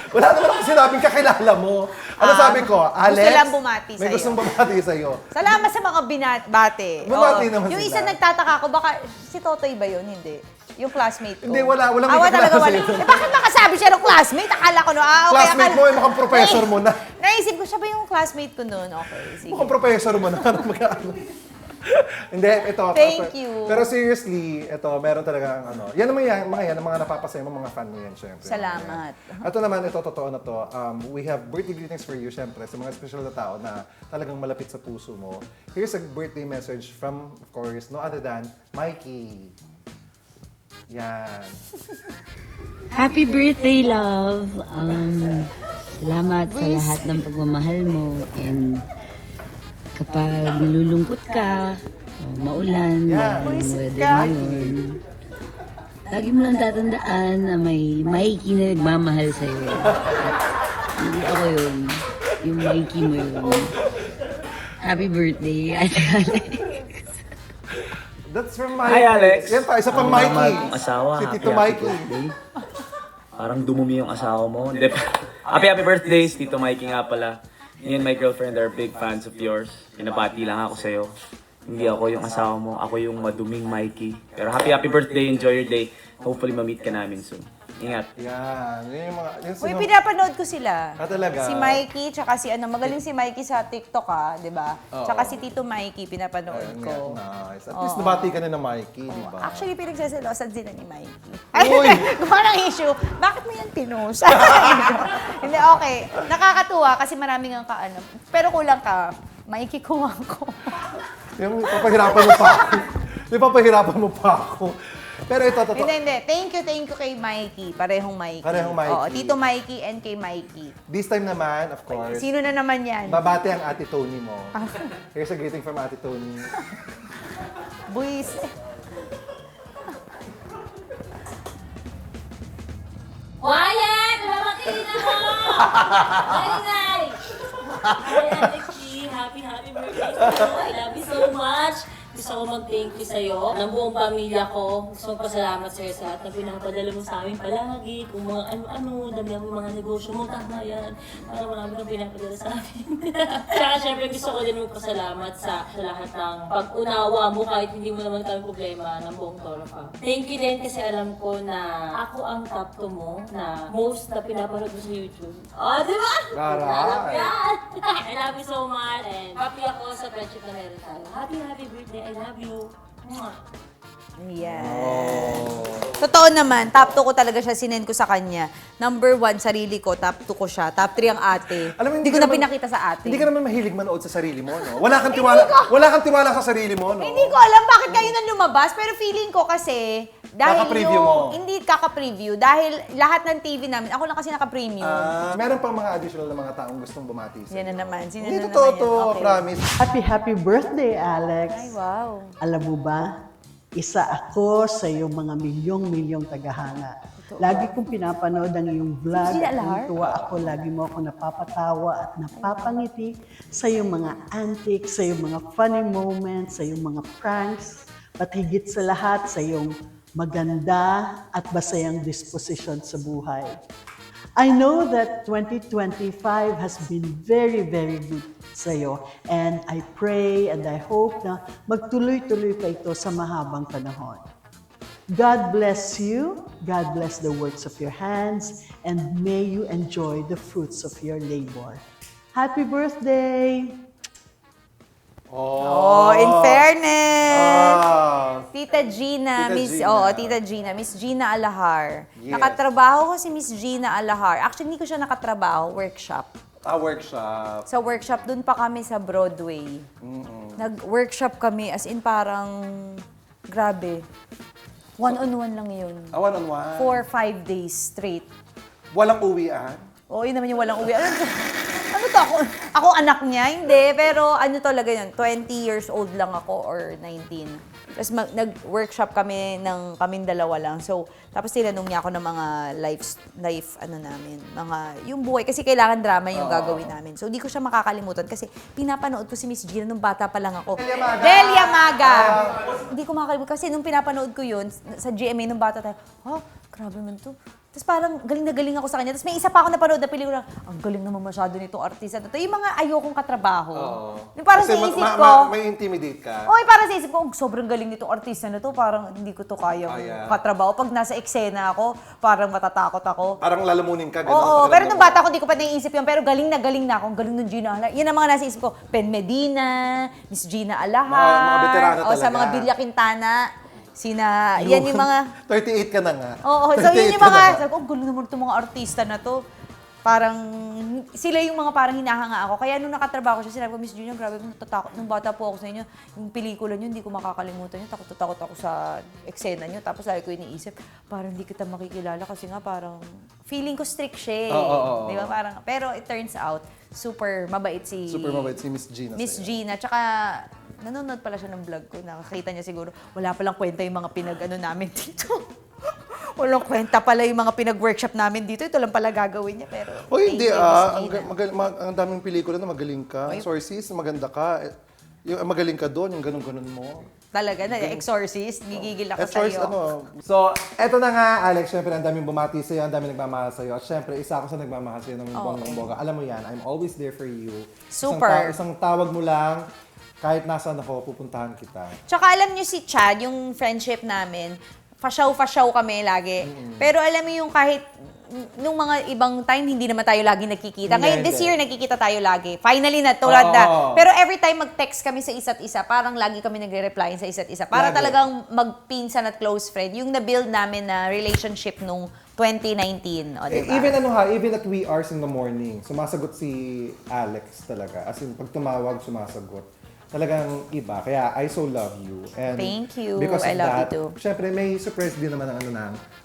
S1: Wala naman ako sinabing kakilala mo. Ano sabi ko? Alex,
S2: gusto lang bumati
S1: may
S2: sa'yo.
S1: gustong bumati sa iyo.
S2: Salamat sa mga binabate.
S1: Bumati
S2: Oo.
S1: naman
S2: Yung
S1: sila.
S2: isa nagtataka ako, baka si Totoy ba yun? Hindi. Yung classmate ko.
S1: Hindi, walang may
S2: Awa talaga
S1: kakilala
S2: wala.
S1: sa'yo.
S2: Bakit makasabi siya ng classmate? Akala ko no. Okay,
S1: Classmate mo, mukhang professor mo na.
S2: Naisip ko, siya ba yung classmate ko noon? Okay, sige.
S1: Mukhang professor mo na. Hindi, ito.
S2: Thank you.
S1: Pero seriously, ito, meron talagang yan naman yan, ang mga napapasaya mo, mga fan mo yan, syempre.
S2: Salamat.
S1: Ito naman, ito, totoo na to. We have birthday greetings for you, syempre, sa mga special na tao na talagang malapit sa puso mo. Here's a birthday message from, of course, no other than Mikey. Yan.
S9: Happy birthday, love! Salamat sa lahat ng pagmamahal mo. And kapag nalulungkot ka, maulan, weather ngayon, lagi mo lang tatandaan na may Mikey na nagmamahal sa'yo. At hindi ako yun. Yung Mikey mo yun. Happy birthday, Ate Alex.
S1: That's from Mikey.
S10: Hi, Alex.
S1: Yan pa, isa pang Mikey.
S10: Ang asawa,
S1: Si Tito
S10: happy
S1: Mikey.
S10: birthday. Parang dumumi yung asawa mo. Hindi. Happy birthday, Tito Mikey nga pala. Me and my girlfriend are big fans of yours. Pinabati lang ako sa'yo. Hindi ako yung asawa mo, ako yung maduming Mikey. Pero happy birthday, enjoy your day. Hopefully ma-meet ka namin soon. Ingat.
S1: Yan. Yun yung mga... Yun
S2: Uy, pinapanood ko sila.
S1: talaga?
S2: Si Mikey, tsaka si magaling si Mikey sa TikTok di ba?
S1: Oo.
S2: Tsaka si Tito Mikey, pinapanood
S1: Ayun
S2: ko.
S1: nga, nice. At least nabati ka na ng Mikey, di ba?
S2: Actually, pinagsaselosan sila ni Mikey.
S1: Uy!
S2: Gumawa ng issue. Bakit mo yan pinost? Hindi, okay. Nakakatuwa kasi maraming ang kaano. Pero kulang ka. Mikey, kuha ko.
S1: Yung papahirapan mo pa ako. Yung papahirapan mo pa ako. Pero ito, totoo.
S2: Hindi. Thank you kay Mikey. Parehong Mikey.
S1: Parehong Mikey.
S2: Oo, Tito Mikey and kay Mikey.
S1: This time naman, of course,
S2: Sino na naman yan?
S1: babati ang Ate Tony mo. Here's a greeting from Ate Tony.
S2: Buwis.
S9: Wyatt! Mamakinin ako! Ingay! Hi, Alex G. Happy birthday sa'yo. I love you so much. Gusto ko mag-thank you sa'yo. Ng buong pamilya ko. Gusto ko pasalamat sa'yo sa lahat na pinapadala mo sa amin palagi. Kung mga ano-ano, dami ang mga negosyo mo. Tama yan. Para marami kang pinapadala sa amin. Tsaka syempre gusto ko din magpasalamat sa lahat ng pag-unawa mo kahit hindi mo naman kami problema ng buong Toropa. Thank you din kasi alam ko na ako ang top 2 mo na most na pinapanood mo sa YouTube. Oh, di ba?
S1: Alright.
S9: Yan! I love you so much and happy ako sa friendship na meron tayo. Happy birthday. I love you. Mwah.
S2: Yan.
S1: Oh.
S2: Totoo naman, top 2 ko talaga siya, sinend ko sa kanya. Number 1, sarili ko, top 2 ko siya. Top 3 ang ate.
S1: Alam mo,
S2: hindi ko na pinakita sa ate.
S1: Hindi ka naman mahilig manood sa sarili mo, no? Wala kang tiwala sa sarili mo, no?
S2: Hindi ko alam bakit kayo nang lumabas, pero feeling ko kasi, dahil
S1: Kaka-preview mo.
S2: hindi kaka-preview, dahil lahat ng TV namin, ako lang kasi naka-premium.
S1: Meron pang mga additional na mga taong gustong bumati sa'yo.
S2: Yan na naman, sino
S1: Hindi,
S2: na
S1: totoo
S2: naman
S1: to,
S2: yan? Okay.
S1: promise.
S11: Happy birthday, Alex.
S2: Ay, wow.
S11: Alam mo ba, isa ako sa iyong mga milyong-milyong tagahanga. Lagi kong pinapanood ang iyong vlog
S2: Gina
S11: at
S2: Alar?
S11: tuwa ako. Lagi mo ako napapatawa at napapangiti sa iyong mga antics, sa iyong mga funny moments, sa iyong mga pranks, at higit sa lahat sa iyong maganda at masayang disposition sa buhay. I know that 2025 has been very, very good sa iyo. And I pray and I hope na magtuloy-tuloy pa ito sa mahabang panahon. God bless you. God bless the works of your hands. And may you enjoy the fruits of your labor. Happy birthday!
S2: Oh, in fairness. Tita Gina,
S1: Tita
S2: Gina, Miss Gina Alahar.
S1: Yes.
S2: Nakatrabaho ko si Miss Gina Alahar. Actually, hindi ko siya nakatrabaho, workshop.
S1: Workshop.
S2: Sa workshop, dun pa kami sa Broadway. Nag-workshop kami, as in parang, grabe. One-on-one lang yun.
S1: One-on-one.
S2: 4-5 days straight.
S1: Walang uwian.
S2: Oo, yun naman yung walang uwi. Ano to? Ako anak niya? Hindi. Pero ano talaga yun? 20 years old lang ako or 19. Tapos nag-workshop kami ng kaming dalawa lang. So, tapos tinanong niya ako ng mga life ano namin. Yung buhay. Kasi kailangan drama yung gagawin namin. So, di ko siya makakalimutan kasi pinapanood ko si Miss Gina nung bata pa lang ako. Delia Maga! Hindi ko makakalimutan. Kasi nung pinapanood ko yun sa GMA nung bata tayo, grabe man to. Tapos parang galing na galing ako sa kanya. Tapos may isa pa ako napanood na pelikula, ang galing naman masyado nitong artista na to. Yung mga ayokong katrabaho. Yung parang
S1: Kasi
S2: sa isip ko,
S1: may intimidate ka.
S2: okay, parang sa isip ko, sobrang galing nitong artista na to. Parang hindi ko to kayang
S1: Kaya.
S2: katrabaho. Pag nasa eksena ako, parang matatakot ako.
S1: Parang lalamunin ka, gano'n.
S2: Oo, pero nung bata ko, di ko pa naiisip yun. Pero galing na ako. Ang galing ng Gina Alahar. Yan ang mga nasa isip ko. Pen Medina, Miss Gina Alahar.
S1: Mga veterano
S2: o, sa
S1: talaga.
S2: mga Villa Quintana. Yan yung mga...
S1: 38 ka na nga.
S2: Oo, so
S1: 38
S2: yun yung
S1: ka
S2: mga,
S1: na nga.
S2: sabi ko, gulo naman itong mga artista na to. parang sila yung mga parang hinahanga ako. Kaya nung nakatrabaho siya, sinabi ko, Miss Gina, grabe, natatakot. Nung bata po ako sa inyo, yung pelikula niyo, hindi ko makakalimutan niyo. Takot ako sa eksena niyo. Tapos lagi ko iniisip, parang hindi kita makikilala kasi nga parang feeling ko strict siya.
S1: Oo.
S2: Di ba? Parang, pero it turns out, super mabait si
S1: Miss Gina.
S2: Miss
S1: sa'yo.
S2: Gina. Tsaka, nanonood pala siya ng vlog ko. Nakakita niya siguro, wala palang kwenta yung mga pinag-ano namin dito. Walang kwenta pala yung mga pinag-workshop namin dito. Ito lang pala gagawin niya. Pero,
S1: Hindi
S2: thank you, Miss Gina.
S1: ang daming pelikula na magaling ka. Sorry sis, maganda ka. Yung magaling ka doon, yung ganun-ganun mo.
S2: Talaga na, Exorcist, gigigil ako
S1: Choice,
S2: sa'yo.
S1: So, eto na nga, Alex, syempre, ang daming bumati sa'yo, ang daming nagmamahal sa'yo. At syempre, isa ako sa nagmamahal sa'yo ng bonggang-bongga. Alam mo yan, I'm always there for you.
S2: Super.
S1: Isang tawag mo lang, kahit nasaan ako, pupuntahan kita.
S2: Tsaka alam niyo si Chad, yung friendship namin, fasyaw kami lagi. Pero alam mo yung kahit nung mga ibang time, hindi naman tayo lagi nagkikita. Ngayon, this year, nagkikita tayo lagi. Finally na, tulad na. Pero every time mag-text kami sa isa't isa, parang lagi kami nagre-reply sa isa't isa. Para talagang magpinsan at close friend. Yung na-build namin na relationship nung 2019. O, diba?
S1: Even at wee hours in the morning, sumasagot si Alex talaga. As in, pag tumawag, sumasagot. Talagang iba. Kaya I so love you. And
S2: thank you.
S1: Because
S2: I
S1: of
S2: love
S1: that,
S2: you too.
S1: Syempre, may surprise din naman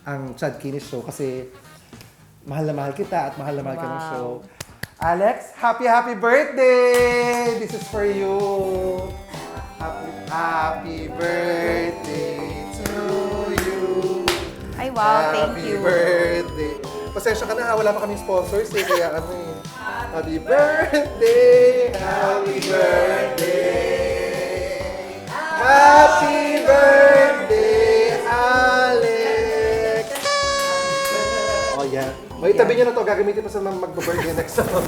S1: ang Chad Kinis Show kasi mahal na mahal kita at mahal na mahal ka ng show. Alex, happy birthday! This is for you. Happy birthday to you.
S2: Ay, wow, thank you.
S1: Happy birthday. Pasensya ka na ha, wala pa kaming sponsors eh, kaya Happy birthday! Happy birthday! Happy birthday, Alex! Oh, yeah. May itabi niyo na to, gagamitin mo sa mag-birthday next month.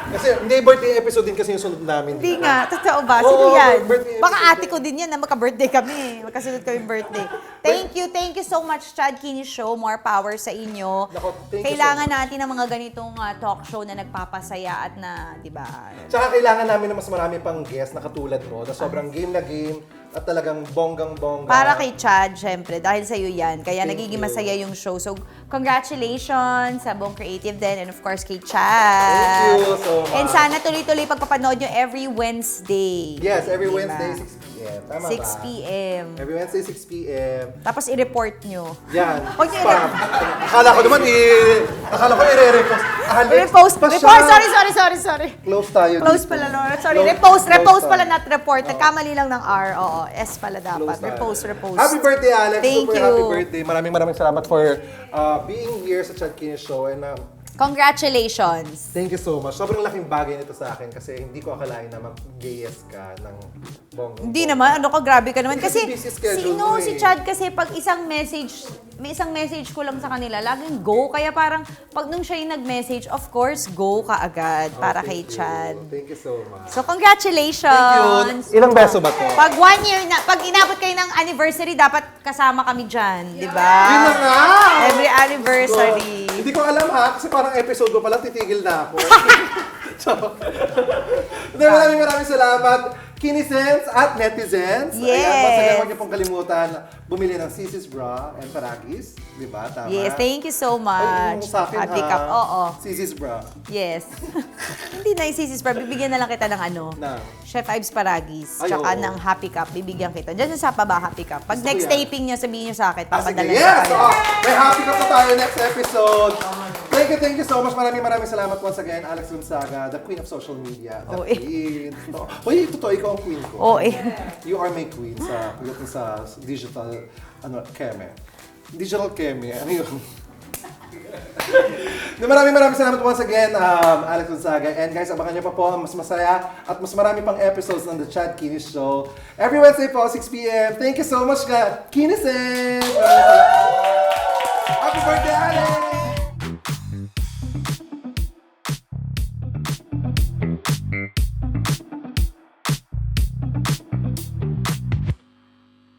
S1: Kasi hindi birthday episode din kasi yung sunod namin.
S2: Hindi nga, totoo ba? Sino yan?
S1: birthday
S2: Baka
S1: episode
S2: ate ko din yan na magka-birthday kami. Magkasunod kami birthday. Thank you so much, Chad Kinis Show. More power sa inyo.
S1: Nako, thank you
S2: Kailangan
S1: so much.
S2: natin ng mga ganitong talk show na nagpapasaya at na, di ba?
S1: Tsaka kailangan namin na mas marami pang guest na katulad mo, na sobrang game na game at talagang bonggang-bongga.
S2: Para kay Chad, syempre, dahil sa'yo yan. Kaya
S1: Thank
S2: nagiging
S1: you.
S2: masaya yung show. So, congratulations sa buong creative din and of course kay Chad.
S1: Thank you so much.
S2: And sana tuloy-tuloy pagpapanood nyo every Wednesday.
S1: Yes, every
S2: Diba?
S1: Wednesday, 6 p.m. Tama
S2: 6
S1: ba?
S2: p.m.
S1: Every Wednesday, 6 p.m.
S2: Tapos i-report nyo.
S1: Yan.
S2: Huwag nyo
S1: Spam. Akala ko naman i-re-repost.
S2: Repost. Sorry.
S1: Close tayo
S2: Close
S1: dito.
S2: pala, Lord. Sorry,
S1: Close
S2: repost
S1: tayo.
S2: pala, not report. Nagkamali lang ng R. Oo, S pala dapat.
S1: Close tayo.
S2: Repost.
S1: Happy birthday, Alex.
S2: Thank
S1: Super
S2: you.
S1: happy birthday. Maraming salamat for being here sa Chad Kinis Show. And
S2: Congratulations.
S1: thank you so much. Sobrang laking bagay nito sa akin kasi hindi ko akalain na mag-gayes ka ng bonggang.
S2: Hindi naman, ano ka, grabe ka naman. Kasi,
S1: Busy schedule mo
S2: si
S1: eh.
S2: Chad kasi pag may isang message ko lang sa kanila, laging go. Kaya parang, pag nung siya yung nag-message, of course, go ka agad para kay
S1: Thank you.
S2: Chad.
S1: Thank you so much.
S2: So, congratulations.
S1: Thank you. Ilang beso ba to?
S2: Pag 1 year na, pag inabot kayo ng anniversary, dapat kasama kami dyan, di ba?
S1: Yun na nga!
S2: Every anniversary.
S1: Hindi ko alam ha, kasi parang episode ko pala, titigil na ako. So, maraming salamat, Kinisens at netizens.
S2: Yes.
S1: Ayan, basta huwag niyo pong kalimutan bumili ng Sisi's Bra and Paragis. Di ba? Tama?
S2: Yes, thank you so
S1: Ay,
S2: much.
S1: yung sa akin
S2: Happy Cup, oo.
S1: Sisi's Bra.
S2: Yes. Hindi na isisis, pero bibigyan na lang kita ng ano.
S1: Na.
S2: Chef Ives Paragis,
S1: Ay,
S2: tsaka
S1: oo.
S2: ng Happy Cup, bibigyan kita. Diyan sa Paba Happy Cup. Pag
S1: Gusto ko
S2: next
S1: yan.
S2: taping niyo, sabihin niyo sa akin,
S1: Ah, sige.
S2: papadala
S1: Yes!
S2: ko
S1: Oh, may happy ka pa tayo next episode. Thank you so much. Maraming salamat once again, Alex Gonzaga, the queen of social media. The
S2: Oh, eh.
S1: queen. Uy, totoo, ikaw ang queen ko.
S2: Oo, eh.
S1: You are my queen sa digital, keme. Digital keme, ano yun? Maraming salamat once again, Alex Gonzaga. And guys, abangan niyo pa po ang mas masaya at mas marami pang episodes ng The Chad Kinis Show. Every Wednesday po, 6 p.m. Thank you so much, Kinisen! Happy birthday, Alex!